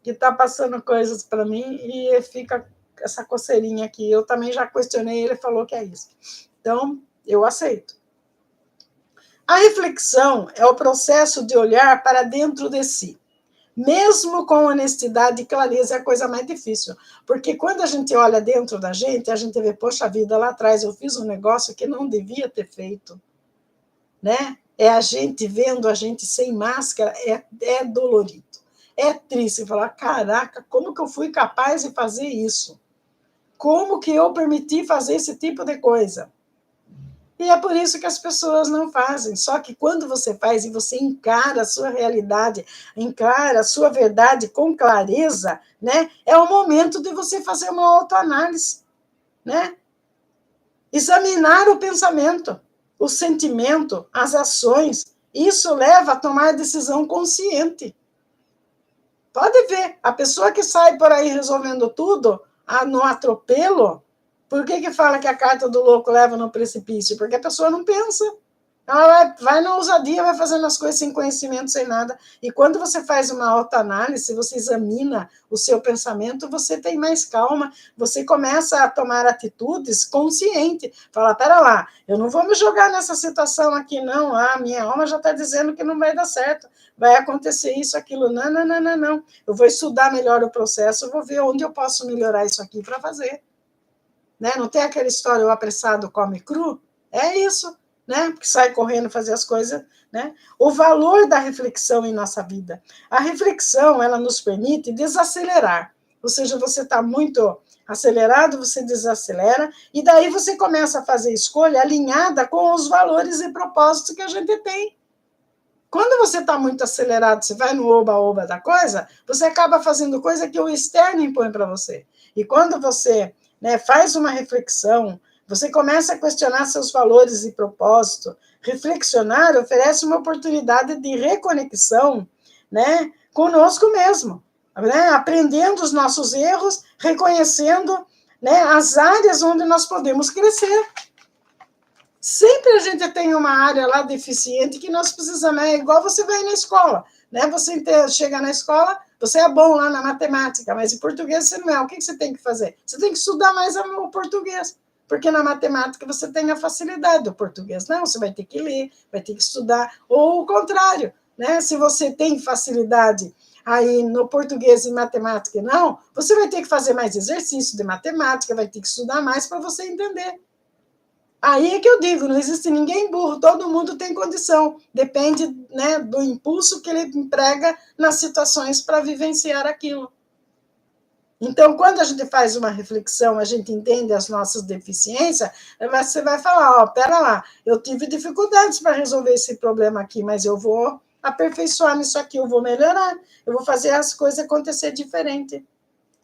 que está passando coisas para mim e fica essa coceirinha aqui. Eu também já questionei, ele falou que é isso. Então, eu aceito. A reflexão é o processo de olhar para dentro de si. Mesmo com honestidade e clareza, é a coisa mais difícil. Porque quando a gente olha dentro da gente, a gente vê, poxa vida, lá atrás eu fiz um negócio que não devia ter feito. Né? É a gente vendo a gente sem máscara, é dolorido. É triste falar, caraca, como que eu fui capaz de fazer isso? Como que eu permiti fazer esse tipo de coisa? E é por isso que as pessoas não fazem. Só que quando você faz e você encara a sua realidade, encara a sua verdade com clareza, né, é o momento de você fazer uma autoanálise, né? Examinar o pensamento, o sentimento, as ações. Isso leva a tomar decisão consciente. Pode ver, a pessoa que sai por aí resolvendo tudo, no atropelo, por que fala que a carta do louco leva no precipício? Porque a pessoa não pensa. Ela vai na ousadia, vai fazendo as coisas sem conhecimento, sem nada. E quando você faz uma autoanálise, você examina o seu pensamento, você tem mais calma, você começa a tomar atitudes consciente. Fala, pera lá, eu não vou me jogar nessa situação aqui, não. Ah, minha alma já está dizendo que não vai dar certo. Vai acontecer isso, aquilo. Não, não, não, não, não. Eu vou estudar melhor o processo, eu vou ver onde eu posso melhorar isso aqui para fazer. Né? Não tem aquela história, o apressado come cru? É isso. Né? Que sai correndo fazer as coisas, né? O valor da reflexão em nossa vida. A reflexão, ela nos permite desacelerar. Ou seja, você está muito acelerado, você desacelera, e daí você começa a fazer escolha alinhada com os valores e propósitos que a gente tem. Quando você está muito acelerado, você vai no oba-oba da coisa, você acaba fazendo coisa que o externo impõe para você. E quando você, né, faz uma reflexão, você começa a questionar seus valores e propósito. Reflexionar oferece uma oportunidade de reconexão, né, conosco mesmo, né, aprendendo os nossos erros, reconhecendo, né, as áreas onde nós podemos crescer. Sempre a gente tem uma área lá deficiente que nós precisamos, é igual você vai na escola, né? Você chega na escola, você é bom lá na matemática, mas em português você não é. O que você tem que fazer? Você tem que estudar mais o português, porque na matemática você tem a facilidade, do português não, você vai ter que ler, vai ter que estudar, ou o contrário, né? Se você tem facilidade aí no português e matemática não, você vai ter que fazer mais exercício de matemática, vai ter que estudar mais para você entender. Aí é que eu digo, não existe ninguém burro, todo mundo tem condição. Depende, né, do impulso que ele emprega nas situações para vivenciar aquilo. Então, quando a gente faz uma reflexão, a gente entende as nossas deficiências, você vai falar, ó, pera lá, eu tive dificuldades para resolver esse problema aqui, mas eu vou aperfeiçoar nisso aqui, eu vou melhorar, eu vou fazer as coisas acontecer diferente,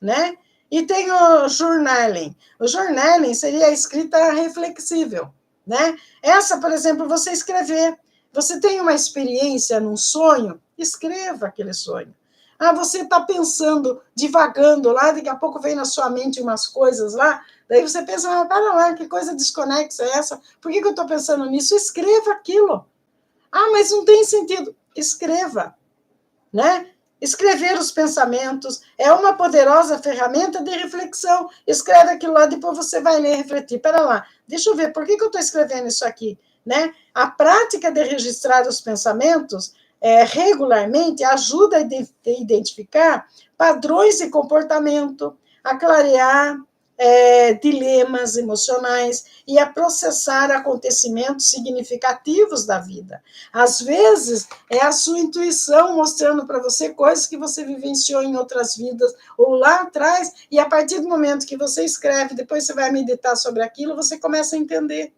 né? E tem o journaling. O journaling seria a escrita reflexível, né? Essa, por exemplo, você escrever. Você tem uma experiência num sonho? Escreva aquele sonho. Ah, você está pensando, divagando lá, daqui a pouco vem na sua mente umas coisas lá, daí você pensa, ah, para lá, que coisa desconexa é essa? Por que eu estou pensando nisso? Escreva aquilo. Ah, mas não tem sentido. Escreva, né? Escrever os pensamentos é uma poderosa ferramenta de reflexão. Escreve aquilo lá, depois você vai ler e refletir. Pera lá, deixa eu ver, por que eu estou escrevendo isso aqui? Né? A prática de registrar os pensamentos regularmente ajuda a identificar padrões de comportamento, a clarear dilemas emocionais e a processar acontecimentos significativos da vida. Às vezes, é a sua intuição mostrando para você coisas que você vivenciou em outras vidas ou lá atrás, e a partir do momento que você escreve, depois você vai meditar sobre aquilo, você começa a entender.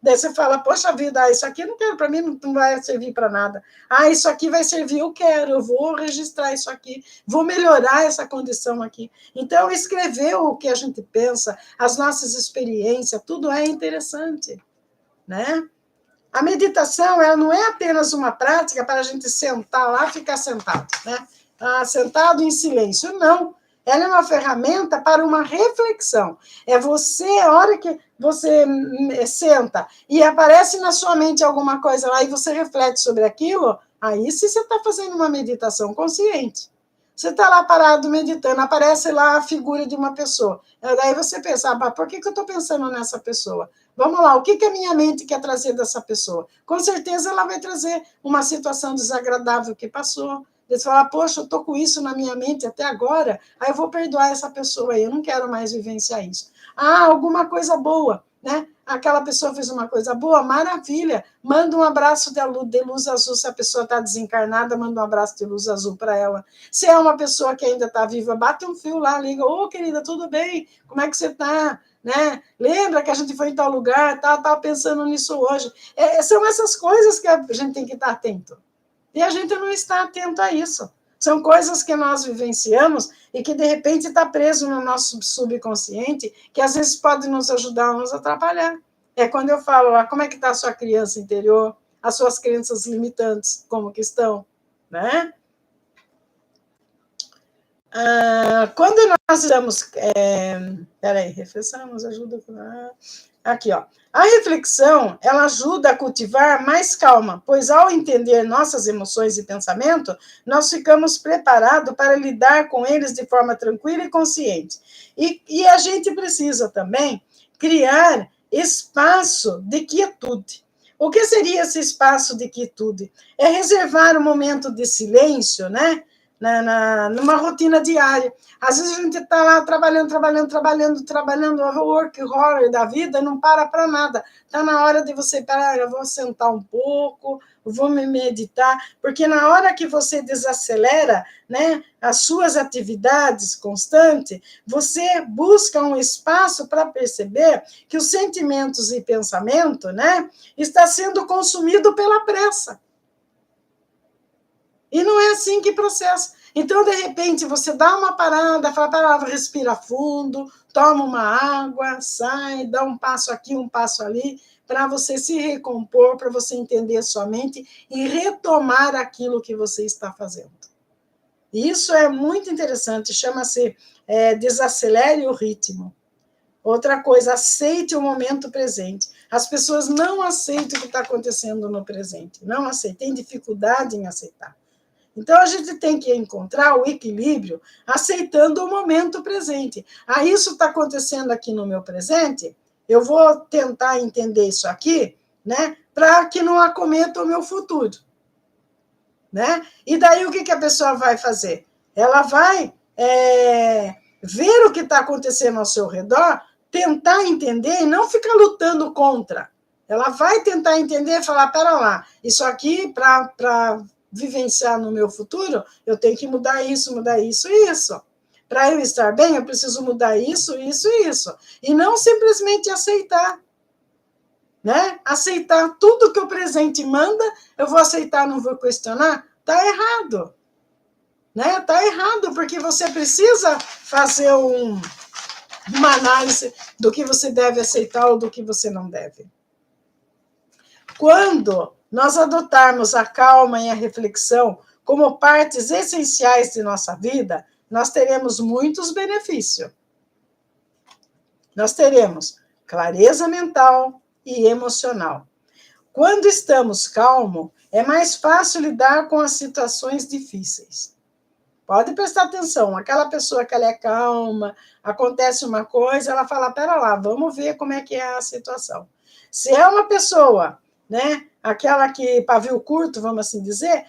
Daí você fala, poxa vida, isso aqui eu não quero, para mim não vai servir para nada. Isso aqui vai servir, eu quero, eu vou registrar isso aqui, vou melhorar essa condição aqui. Então, escrever o que a gente pensa, as nossas experiências, tudo é interessante, né? A meditação, ela não é apenas uma prática para a gente sentar lá e ficar sentado, né? Sentado em silêncio, não. Ela é uma ferramenta para uma reflexão. É você, a hora que você senta e aparece na sua mente alguma coisa lá e você reflete sobre aquilo, aí sim você está fazendo uma meditação consciente. Você está lá parado meditando, aparece lá a figura de uma pessoa. Daí você pensa, por que eu estou pensando nessa pessoa? Vamos lá, o que a minha mente quer trazer dessa pessoa? Com certeza ela vai trazer uma situação desagradável que passou. Você fala, poxa, eu estou com isso na minha mente até agora, aí eu vou perdoar essa pessoa aí, eu não quero mais vivenciar isso. Alguma coisa boa, né? Aquela pessoa fez uma coisa boa, maravilha, manda um abraço de luz azul, se a pessoa está desencarnada, manda um abraço de luz azul para ela. Se é uma pessoa que ainda está viva, bate um fio lá, liga, querida, tudo bem? Como é que você está? Né? Lembra que a gente foi em tal lugar, estava pensando nisso hoje. São essas coisas que a gente tem que estar atento. E a gente não está atento a isso. São coisas que nós vivenciamos e que, de repente, está preso no nosso subconsciente, que às vezes pode nos ajudar ou nos atrapalhar. É quando eu falo, como é que está a sua criança interior, as suas crenças limitantes, como que estão, né? Quando nós estamos... Peraí, reflexão nos ajuda... Aqui, ó. A reflexão, ela ajuda a cultivar mais calma, pois ao entender nossas emoções e pensamento, nós ficamos preparados para lidar com eles de forma tranquila e consciente. E a gente precisa também criar espaço de quietude. O que seria esse espaço de quietude? É reservar um momento de silêncio, né? Numa rotina diária. Às vezes a gente está lá trabalhando, o work horror da vida não para nada. Está na hora de você parar, eu vou sentar um pouco, vou me meditar, porque na hora que você desacelera, né, as suas atividades constantes, você busca um espaço para perceber que os sentimentos e pensamento, né, está sendo consumido pela pressa. E não é assim que processa. Então, de repente, você dá uma parada, fala, respira fundo, toma uma água, sai, dá um passo aqui, um passo ali, para você se recompor, para você entender a sua mente e retomar aquilo que você está fazendo. Isso é muito interessante, chama-se desacelere o ritmo. Outra coisa, aceite o momento presente. As pessoas não aceitam o que está acontecendo no presente, não aceitam, têm dificuldade em aceitar. Então, a gente tem que encontrar o equilíbrio aceitando o momento presente. Isso está acontecendo aqui no meu presente, eu vou tentar entender isso aqui, né, para que não acometa o meu futuro. Né? E daí o que a pessoa vai fazer? Ela vai ver o que está acontecendo ao seu redor, tentar entender e não ficar lutando contra. Ela vai tentar entender e falar, pera lá, isso aqui para vivenciar no meu futuro, eu tenho que mudar isso e isso. Para eu estar bem, eu preciso mudar isso e isso. E não simplesmente aceitar. Né? Aceitar tudo que o presente manda, eu vou aceitar, não vou questionar? Está errado. Né? Está errado, porque você precisa fazer uma análise do que você deve aceitar ou do que você não deve. Quando nós adotarmos a calma e a reflexão como partes essenciais de nossa vida, nós teremos muitos benefícios. Nós teremos clareza mental e emocional. Quando estamos calmos, é mais fácil lidar com as situações difíceis. Pode prestar atenção, aquela pessoa que ela é calma, acontece uma coisa, ela fala, pera lá, vamos ver como é que é a situação. Se é uma pessoa, né, aquela que pavio curto, vamos assim dizer,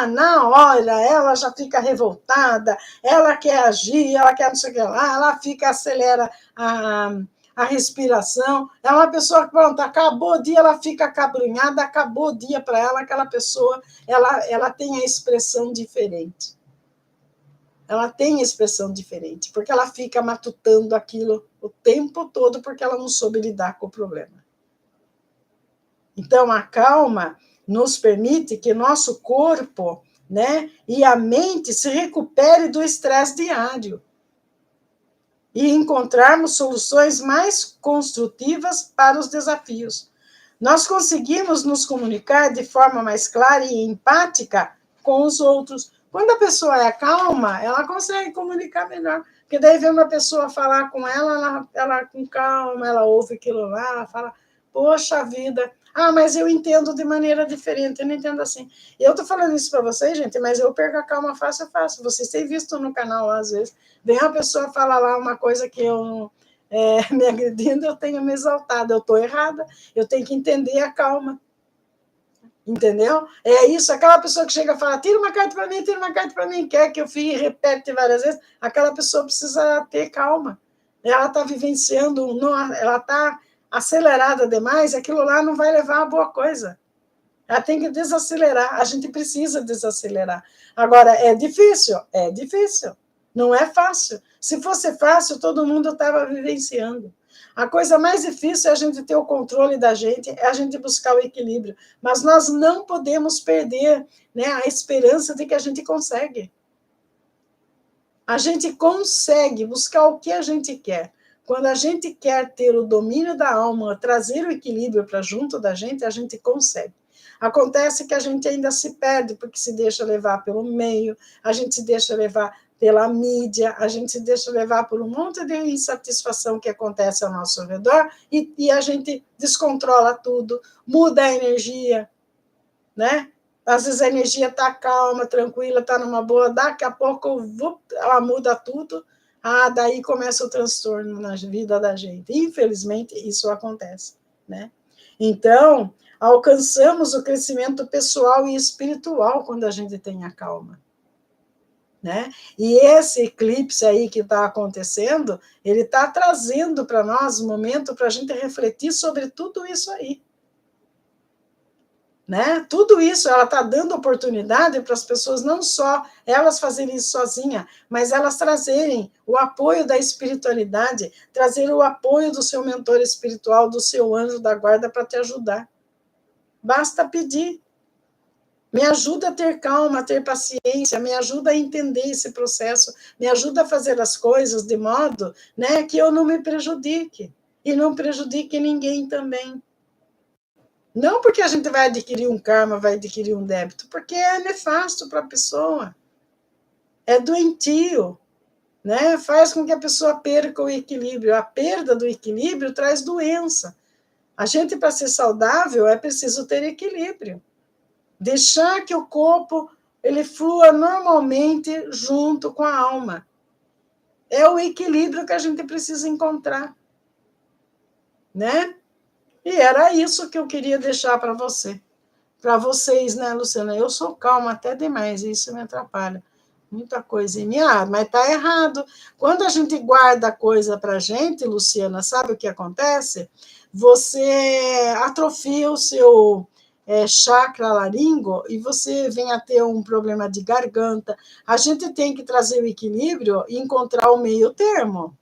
não, olha, ela já fica revoltada, ela quer agir, ela quer não sei o que lá, ela fica, acelera a respiração, é uma pessoa que, pronto, acabou o dia, ela fica acabrunhada, acabou o dia para ela, aquela pessoa, ela tem a expressão diferente. Ela tem expressão diferente, porque ela fica matutando aquilo o tempo todo, porque ela não soube lidar com o problema. Então, a calma nos permite que nosso corpo, né, e a mente se recupere do estresse diário e encontrarmos soluções mais construtivas para os desafios. Nós conseguimos nos comunicar de forma mais clara e empática com os outros. Quando a pessoa é calma, ela consegue comunicar melhor. Porque daí vem uma pessoa falar com ela com calma, ela ouve aquilo lá, ela fala, poxa vida, mas eu entendo de maneira diferente, eu não entendo assim. E eu estou falando isso para vocês, gente, mas eu perco a calma fácil. Vocês têm visto no canal, às vezes, vem uma pessoa falar lá uma coisa que eu me agredindo, eu tenho me exaltado, eu estou errada, eu tenho que entender a calma. Entendeu? É isso, aquela pessoa que chega e fala, tira uma carta para mim, quer que eu fique, repete várias vezes, aquela pessoa precisa ter calma. Ela está vivenciando, ela está acelerada demais, aquilo lá não vai levar a boa coisa. Ela tem que desacelerar, a gente precisa desacelerar. Agora, é difícil? É difícil. Não é fácil. Se fosse fácil, todo mundo estava vivenciando. A coisa mais difícil é a gente ter o controle da gente, é a gente buscar o equilíbrio. Mas nós não podemos perder, né, a esperança de que a gente consegue. A gente consegue buscar o que a gente quer. Quando a gente quer ter o domínio da alma, trazer o equilíbrio para junto da gente, a gente consegue. Acontece que a gente ainda se perde, porque se deixa levar pelo meio, a gente se deixa levar pela mídia, a gente se deixa levar por um monte de insatisfação que acontece ao nosso redor e a gente descontrola tudo, muda a energia, né? Às vezes a energia está calma, tranquila, está numa boa, daqui a pouco ela muda tudo, daí começa o transtorno na vida da gente. Infelizmente, isso acontece, né? Então, alcançamos o crescimento pessoal e espiritual quando a gente tem a calma, né? E esse eclipse aí que está acontecendo, ele está trazendo para nós um momento para a gente refletir sobre tudo isso aí. Né? Tudo isso ela está dando oportunidade para as pessoas não só elas fazerem isso sozinhas, mas elas trazerem o apoio da espiritualidade, trazer o apoio do seu mentor espiritual, do seu anjo da guarda para te ajudar. Basta pedir. Me ajuda a ter calma, a ter paciência, me ajuda a entender esse processo, me ajuda a fazer as coisas de modo, né, que eu não me prejudique e não prejudique ninguém também. Não porque a gente vai adquirir um karma, vai adquirir um débito, porque é nefasto para a pessoa. É doentio, né? Faz com que a pessoa perca o equilíbrio. A perda do equilíbrio traz doença. A gente, para ser saudável, é preciso ter equilíbrio. Deixar que o corpo ele flua normalmente junto com a alma. É o equilíbrio que a gente precisa encontrar, né? E era isso que eu queria deixar para você. Para vocês, né, Luciana? Eu sou calma até demais, e isso me atrapalha. Muita coisa em mim. Mas tá errado. Quando a gente guarda coisa para a gente, Luciana, sabe o que acontece? Você atrofia o seu chakra laringo e você vem a ter um problema de garganta. A gente tem que trazer o equilíbrio e encontrar o meio termo,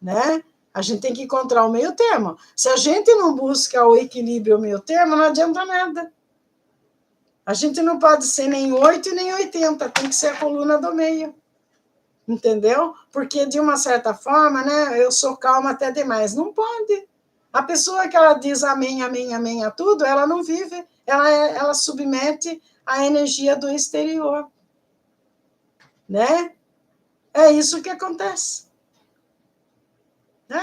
né? A gente tem que encontrar o meio termo. Se a gente não busca o equilíbrio, o meio termo, não adianta nada. A gente não pode ser nem 8 e nem 80, tem que ser a coluna do meio. Entendeu? Porque, de uma certa forma, né, eu sou calma até demais. Não pode. A pessoa que ela diz amém, amém, amém a tudo, ela não vive, ela submete a energia do exterior. Né? É isso que acontece.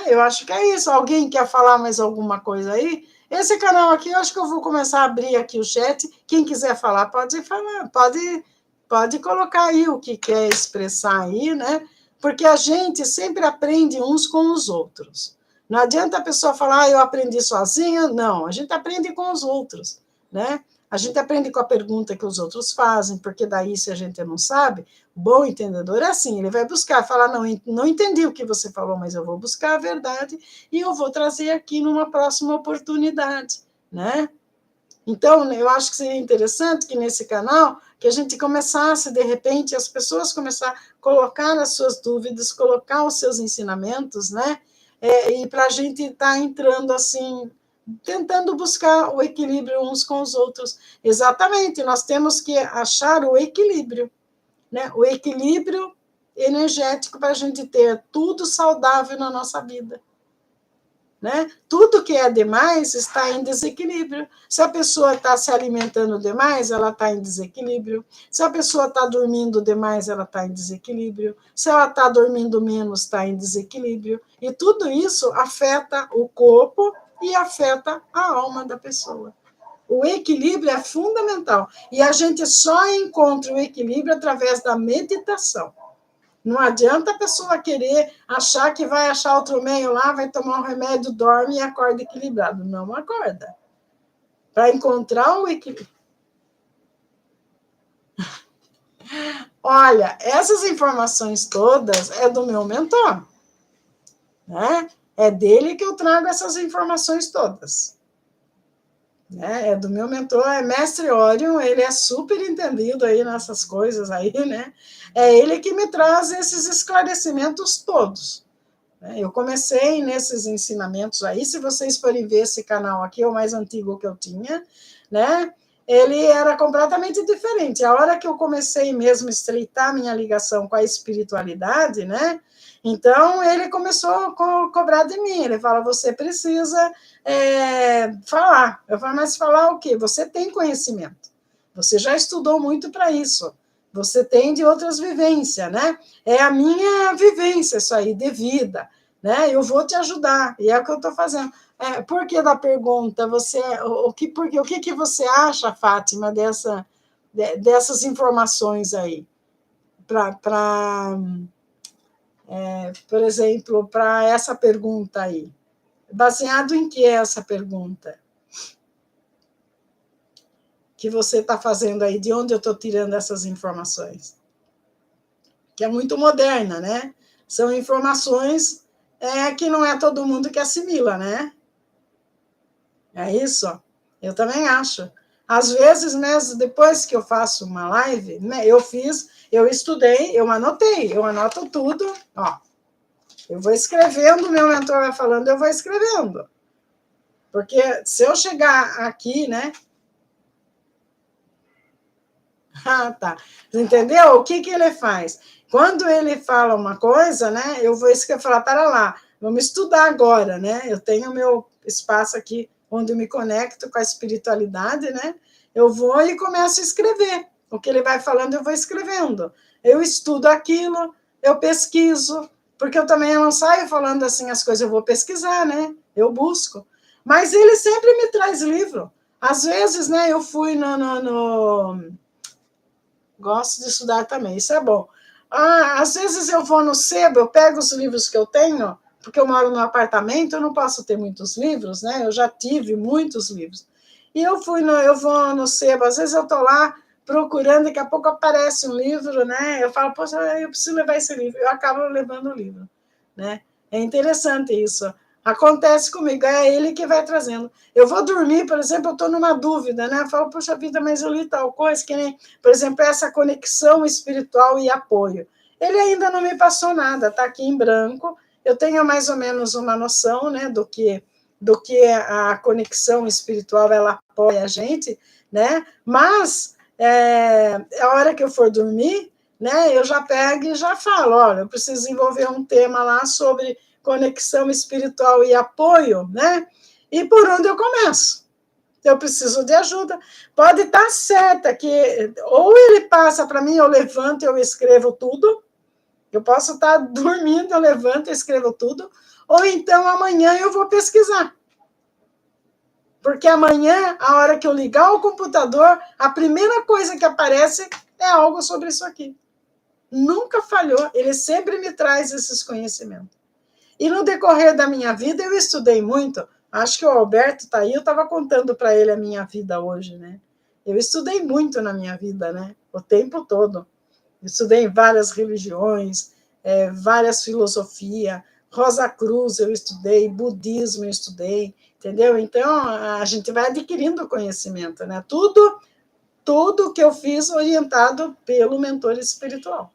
Eu acho que é isso. Alguém quer falar mais alguma coisa aí? Esse canal aqui, eu acho que eu vou começar a abrir aqui o chat. Quem quiser falar, pode falar. Pode Pode colocar aí o que quer expressar aí, né? Porque a gente sempre aprende uns com os outros. Não adianta a pessoa falar, eu aprendi sozinha. Não, a gente aprende com os outros, né? A gente aprende com a pergunta que os outros fazem, porque daí, se a gente não sabe, o bom entendedor é assim, ele vai buscar, falar, não entendi o que você falou, mas eu vou buscar a verdade e eu vou trazer aqui numa próxima oportunidade, né? Então, eu acho que seria interessante que nesse canal, que a gente começasse, de repente, as pessoas começar a colocar as suas dúvidas, colocar os seus ensinamentos, né? E para a gente estar entrando assim, tentando buscar o equilíbrio uns com os outros. Exatamente, nós temos que achar o equilíbrio, né? O equilíbrio energético para a gente ter tudo saudável na nossa vida. Né? Tudo que é demais está em desequilíbrio. Se a pessoa está se alimentando demais, ela está em desequilíbrio. Se a pessoa está dormindo demais, ela está em desequilíbrio. Se ela está dormindo menos, está em desequilíbrio. E tudo isso afeta o corpo e afeta a alma da pessoa. O equilíbrio é fundamental. E a gente só encontra o equilíbrio através da meditação. Não adianta a pessoa querer achar que vai achar outro meio lá, vai tomar um remédio, dorme e acorda equilibrado. Não acorda. Para encontrar o equilíbrio. Olha, essas informações todas é do meu mentor. Né? É dele que eu trago essas informações todas. É do meu mentor, é Mestre Orion, ele é super entendido aí nessas coisas aí, né? É ele que me traz esses esclarecimentos todos. Eu comecei nesses ensinamentos aí, se vocês forem ver esse canal aqui, é o mais antigo que eu tinha, né? Ele era completamente diferente. A hora que eu comecei mesmo a estreitar minha ligação com a espiritualidade, né? Então, ele começou a cobrar de mim. Ele fala, você precisa falar. Eu falo, mas falar o quê? Você tem conhecimento. Você já estudou muito para isso. Você tem de outras vivências, né? É a minha vivência, isso aí, de vida, né? Eu vou te ajudar, e é o que eu estou fazendo. Por que da pergunta? O que você acha, Fátima, dessas informações aí? Por exemplo, para essa pergunta aí. Baseado em que é essa pergunta? Que você está fazendo aí, de onde eu estou tirando essas informações? Que é muito moderna, né? São informações que não é todo mundo que assimila, né? É isso? Eu também acho. Às vezes, mesmo depois que eu faço uma live, né, eu estudei, eu anoto tudo, ó. Eu vou escrevendo, meu mentor vai falando, eu vou escrevendo. Porque se eu chegar aqui, né? Ah, tá. Entendeu? O que ele faz? Quando ele fala uma coisa, né? Eu vou falar, para lá, vamos estudar agora, né? Eu tenho meu espaço aqui onde eu me conecto com a espiritualidade, né? Eu vou e começo a escrever. O que ele vai falando, eu vou escrevendo. Eu estudo aquilo, eu pesquiso, porque eu também não saio falando assim as coisas, eu vou pesquisar, né? Eu busco. Mas ele sempre me traz livro. Às vezes, né, eu fui Gosto de estudar também, isso é bom. Às vezes eu vou no sebo, eu pego os livros que eu tenho, porque eu moro num apartamento, eu não posso ter muitos livros, né? Eu já tive muitos livros. E eu vou no sebo, às vezes eu estou lá procurando, daqui a pouco aparece um livro, né? Eu falo, poxa, eu preciso levar esse livro. Eu acabo levando o livro, né? É interessante isso. Acontece comigo, é ele que vai trazendo. Eu vou dormir, por exemplo, eu estou numa dúvida, né? Eu falo, poxa vida, mas eu li tal coisa, que nem, por exemplo, essa conexão espiritual e apoio. Ele ainda não me passou nada, está aqui em branco. Eu tenho mais ou menos uma noção, né, do que a conexão espiritual ela apoia a gente, né? Mas a hora que eu for dormir, né, eu já pego e já falo, olha, eu preciso desenvolver um tema lá sobre conexão espiritual e apoio, né? E por onde eu começo? Eu preciso de ajuda. Pode estar certa que ou ele passa para mim, eu levanto e eu escrevo tudo. Eu posso estar dormindo, eu levanto e escrevo tudo. Ou então amanhã eu vou pesquisar. Porque amanhã, a hora que eu ligar o computador, a primeira coisa que aparece é algo sobre isso aqui. Nunca falhou, ele sempre me traz esses conhecimentos. E no decorrer da minha vida, eu estudei muito. Acho que o Alberto está aí, eu estava contando para ele a minha vida hoje, né? Eu estudei muito na minha vida, né? O tempo todo. Eu estudei em várias religiões, várias filosofias. Rosa Cruz eu estudei, budismo eu estudei, entendeu? Então, a gente vai adquirindo conhecimento, né? Tudo que eu fiz orientado pelo mentor espiritual.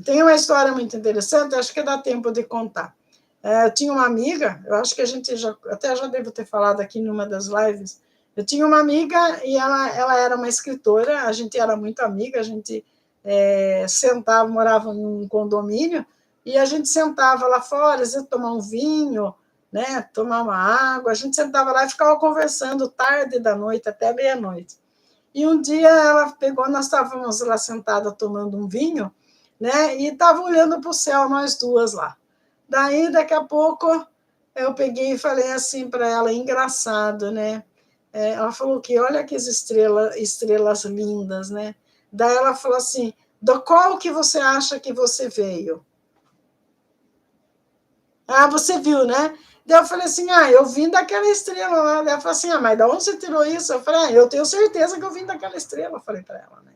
Tem uma história muito interessante, acho que dá tempo de contar. Eu tinha uma amiga, eu acho que a gente até já devo ter falado aqui numa das lives. Eu tinha uma amiga e ela era uma escritora, a gente era muito amiga, a gente sentava, morava num condomínio, e a gente sentava lá fora, às vezes tomar um vinho, né, tomar uma água, a gente sentava lá e ficava conversando tarde da noite até meia-noite. E um dia ela pegou, nós estávamos lá sentadas tomando um vinho, né? E estava olhando para o céu, nós duas lá. Daí, daqui a pouco, eu peguei e falei assim para ela, engraçado, né? Ela falou que olha que estrelas lindas, né? Daí ela falou assim, do qual que você acha que você veio? Ah, você viu, né? Daí eu falei assim, eu vim daquela estrela lá. Daí ela falou assim, mas de onde você tirou isso? Eu falei, eu tenho certeza que eu vim daquela estrela, eu falei para ela, né?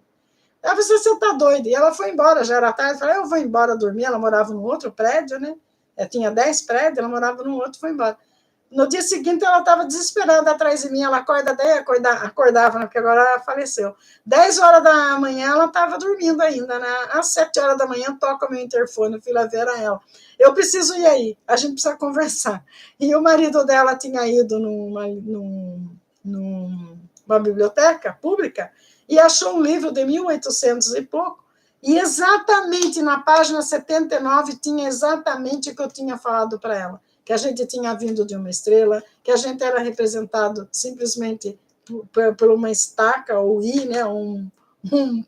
Ela falou, você tá doida? E ela foi embora, já era tarde. Eu falei, eu vou embora dormir. Ela morava num outro prédio, né? Tinha 10 prédios, ela morava num outro, foi embora. No dia seguinte, ela estava desesperada atrás de mim. Ela acordava, né? Porque agora ela faleceu. 10 horas da manhã, ela estava dormindo ainda, né? Às 7 horas da manhã, toca o meu interfone, eu fui lá ver ela. Eu preciso ir aí, a gente precisa conversar. E o marido dela tinha ido numa biblioteca pública e achou um livro de 1800 e pouco, e exatamente na página 79 tinha exatamente o que eu tinha falado para ela, que a gente tinha vindo de uma estrela, que a gente era representado simplesmente por uma estaca, ou né, um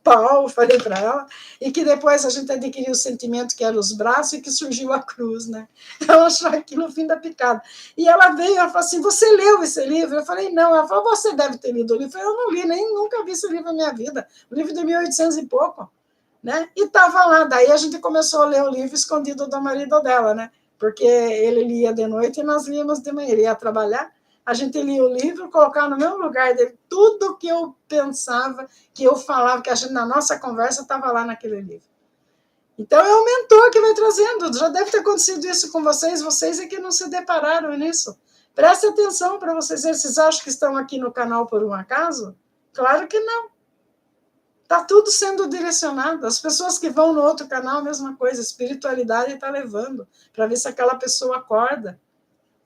pau, falei para ela, e que depois a gente adquiriu o sentimento que eram os braços e que surgiu a cruz, né? Ela achou aquilo o fim da picada. E ela veio, ela falou assim, você leu esse livro? Eu falei, não. Ela falou, você deve ter lido o livro. Eu falei, eu não li, nem nunca vi esse livro na minha vida. O livro de 1800 e pouco, né? E estava lá. Daí a gente começou a ler o livro escondido do marido dela, né? Porque ele lia de noite e nós líamos de manhã. Ele ia trabalhar, a gente lia o livro, colocava no mesmo lugar dele. Tudo que eu pensava, que eu falava, que a gente, na nossa conversa, estava lá naquele livro. Então, é o mentor que vai trazendo. Já deve ter acontecido isso com vocês é que não se depararam nisso. Preste atenção para vocês. Vocês acham que estão aqui no canal por um acaso? Claro que não. Está tudo sendo direcionado. As pessoas que vão no outro canal, a mesma coisa. A espiritualidade está levando para ver se aquela pessoa acorda.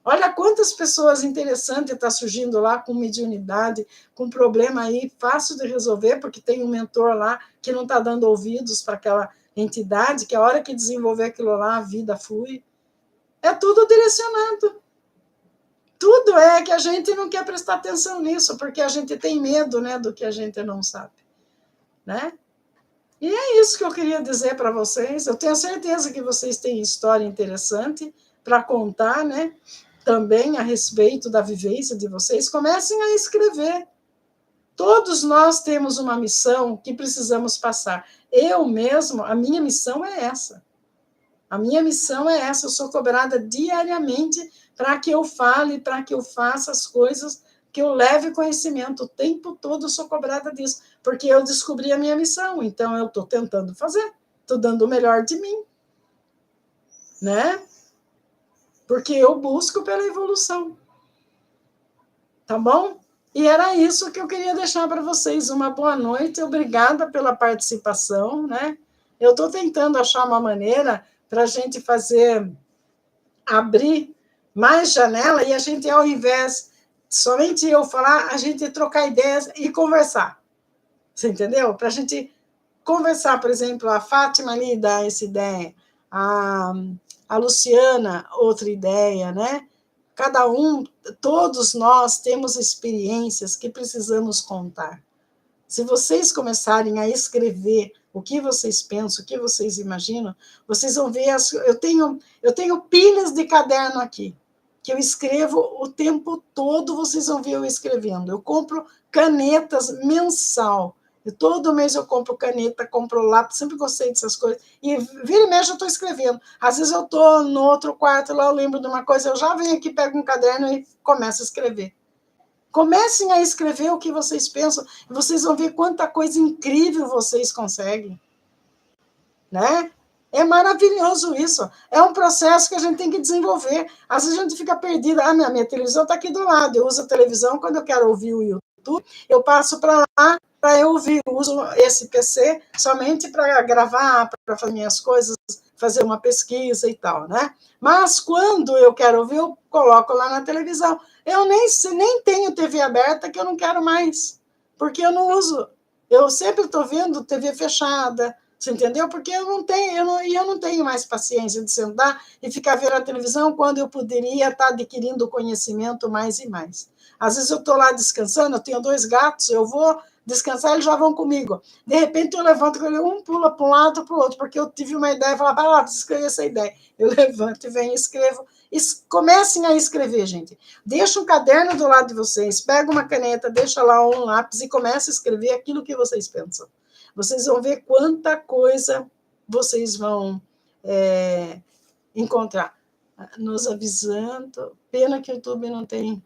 Olha quantas pessoas interessantes estão surgindo lá com mediunidade, com problema aí fácil de resolver, porque tem um mentor lá que não está dando ouvidos para aquela entidade, que a hora que desenvolver aquilo lá, a vida flui. É tudo direcionado. Tudo é que a gente não quer prestar atenção nisso, porque a gente tem medo, né, do que a gente não sabe, né? E é isso que eu queria dizer para vocês. Eu tenho certeza que vocês têm história interessante para contar, né? Também a respeito da vivência de vocês. Comecem a escrever. Todos nós temos uma missão que precisamos passar. Eu mesmo, a minha missão é essa. A minha missão é essa. Eu sou cobrada diariamente para que eu fale, para que eu faça as coisas, que eu leve conhecimento. O tempo todo eu sou cobrada disso, porque eu descobri a minha missão. Então, eu estou tentando fazer. Estou dando o melhor de mim. Né? Porque eu busco pela evolução. Tá bom? E era isso que eu queria deixar para vocês. Uma boa noite, obrigada pela participação, né? Eu estou tentando achar uma maneira para a gente abrir mais janela e a gente, ao invés de somente eu falar, a gente trocar ideias e conversar. Você entendeu? Para a gente conversar, por exemplo, a Fátima ali dá essa ideia, a Luciana, outra ideia, né? Cada um, todos nós temos experiências que precisamos contar. Se vocês começarem a escrever o que vocês pensam, o que vocês imaginam, vocês vão ver. Eu tenho pilhas de caderno aqui, que eu escrevo o tempo todo, vocês vão ver eu escrevendo. Eu compro canetas mensal. E todo mês eu compro caneta, compro lápis, sempre gostei dessas coisas. E vira e mexe eu estou escrevendo. Às vezes eu estou no outro quarto, lá eu lembro de uma coisa, eu já venho aqui, pego um caderno e começo a escrever. Comecem a escrever o que vocês pensam, e vocês vão ver quanta coisa incrível vocês conseguem. Né? É maravilhoso isso. É um processo que a gente tem que desenvolver. Às vezes a gente fica perdida. Ah, minha televisão está aqui do lado. Eu uso a televisão quando eu quero ouvir o YouTube. Eu passo para lá para eu ouvir. Eu uso esse PC somente para gravar, para fazer minhas coisas, fazer uma pesquisa e tal, né? Mas quando eu quero ouvir, eu coloco lá na televisão. Eu nem tenho TV aberta, que eu não quero mais, porque eu não uso. Eu sempre estou vendo TV fechada. Você entendeu? Porque eu não tenho mais paciência de sentar e ficar vendo a televisão quando eu poderia estar adquirindo conhecimento mais e mais. Às vezes eu estou lá descansando, eu tenho 2 gatos, eu vou descansar, eles já vão comigo. De repente eu levanto, um pula para um lado para o outro, porque eu tive uma ideia e falo, para lá, preciso escrever essa ideia. Eu levanto e venho e escrevo. Comecem a escrever, gente. Deixa um caderno do lado de vocês, pega uma caneta, deixa lá um lápis e começa a escrever aquilo que vocês pensam. Vocês vão ver quanta coisa vocês vão encontrar. Nos avisando. Pena que o YouTube não tem.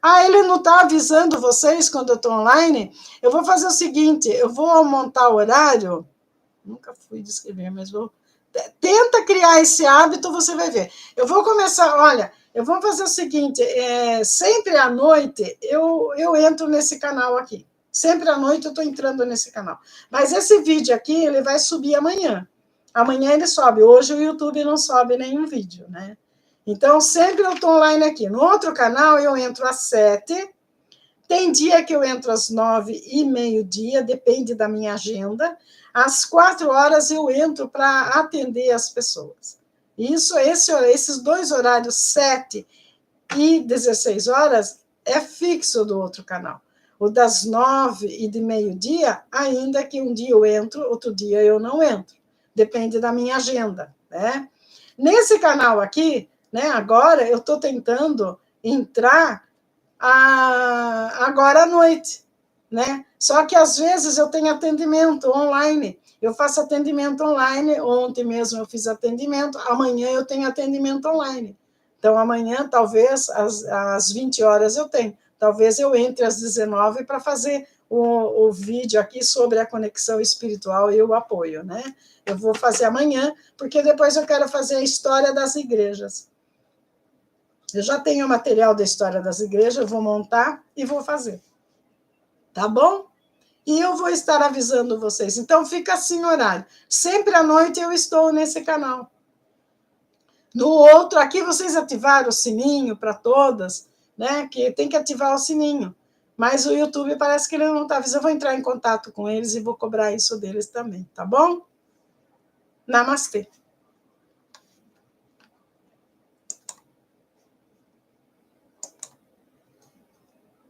Ah, ele não está avisando vocês quando eu estou online? Eu vou fazer o seguinte, eu vou montar o horário. Nunca fui de escrever, mas vou. Tenta criar esse hábito, você vai ver. Eu vou começar, olha, eu vou fazer o seguinte, sempre à noite eu entro nesse canal aqui. Sempre à noite eu estou entrando nesse canal. Mas esse vídeo aqui, ele vai subir amanhã. Amanhã ele sobe. Hoje o YouTube não sobe nenhum vídeo, né? Então, sempre eu estou online aqui. No outro canal, eu entro às 7. Tem dia que eu entro às 9 e meio-dia, depende da minha agenda. Às 4 horas eu entro para atender as pessoas. Esses 2 horários, 7 e 16 horas, é fixo do outro canal. O das 9 e de meio-dia, ainda que um dia eu entro, outro dia eu não entro. Depende da minha agenda, né? Nesse canal aqui, né, agora eu estou tentando entrar agora à noite, né? Só que às vezes eu tenho atendimento online. Eu faço atendimento online. Ontem mesmo eu fiz atendimento. Amanhã eu tenho atendimento online. Então, amanhã, talvez, às 20 horas eu tenho. Talvez eu entre às 19 para fazer o vídeo aqui sobre a conexão espiritual e o apoio, né? Eu vou fazer amanhã, porque depois eu quero fazer a história das igrejas. Eu já tenho o material da história das igrejas, eu vou montar e vou fazer. Tá bom? E eu vou estar avisando vocês. Então, fica assim o horário. Sempre à noite eu estou nesse canal. No outro, aqui vocês ativaram o sininho para todas, né? Que tem que ativar o sininho. Mas o YouTube parece que ele não está avisando. Eu vou entrar em contato com eles e vou cobrar isso deles também, tá bom? Namastê.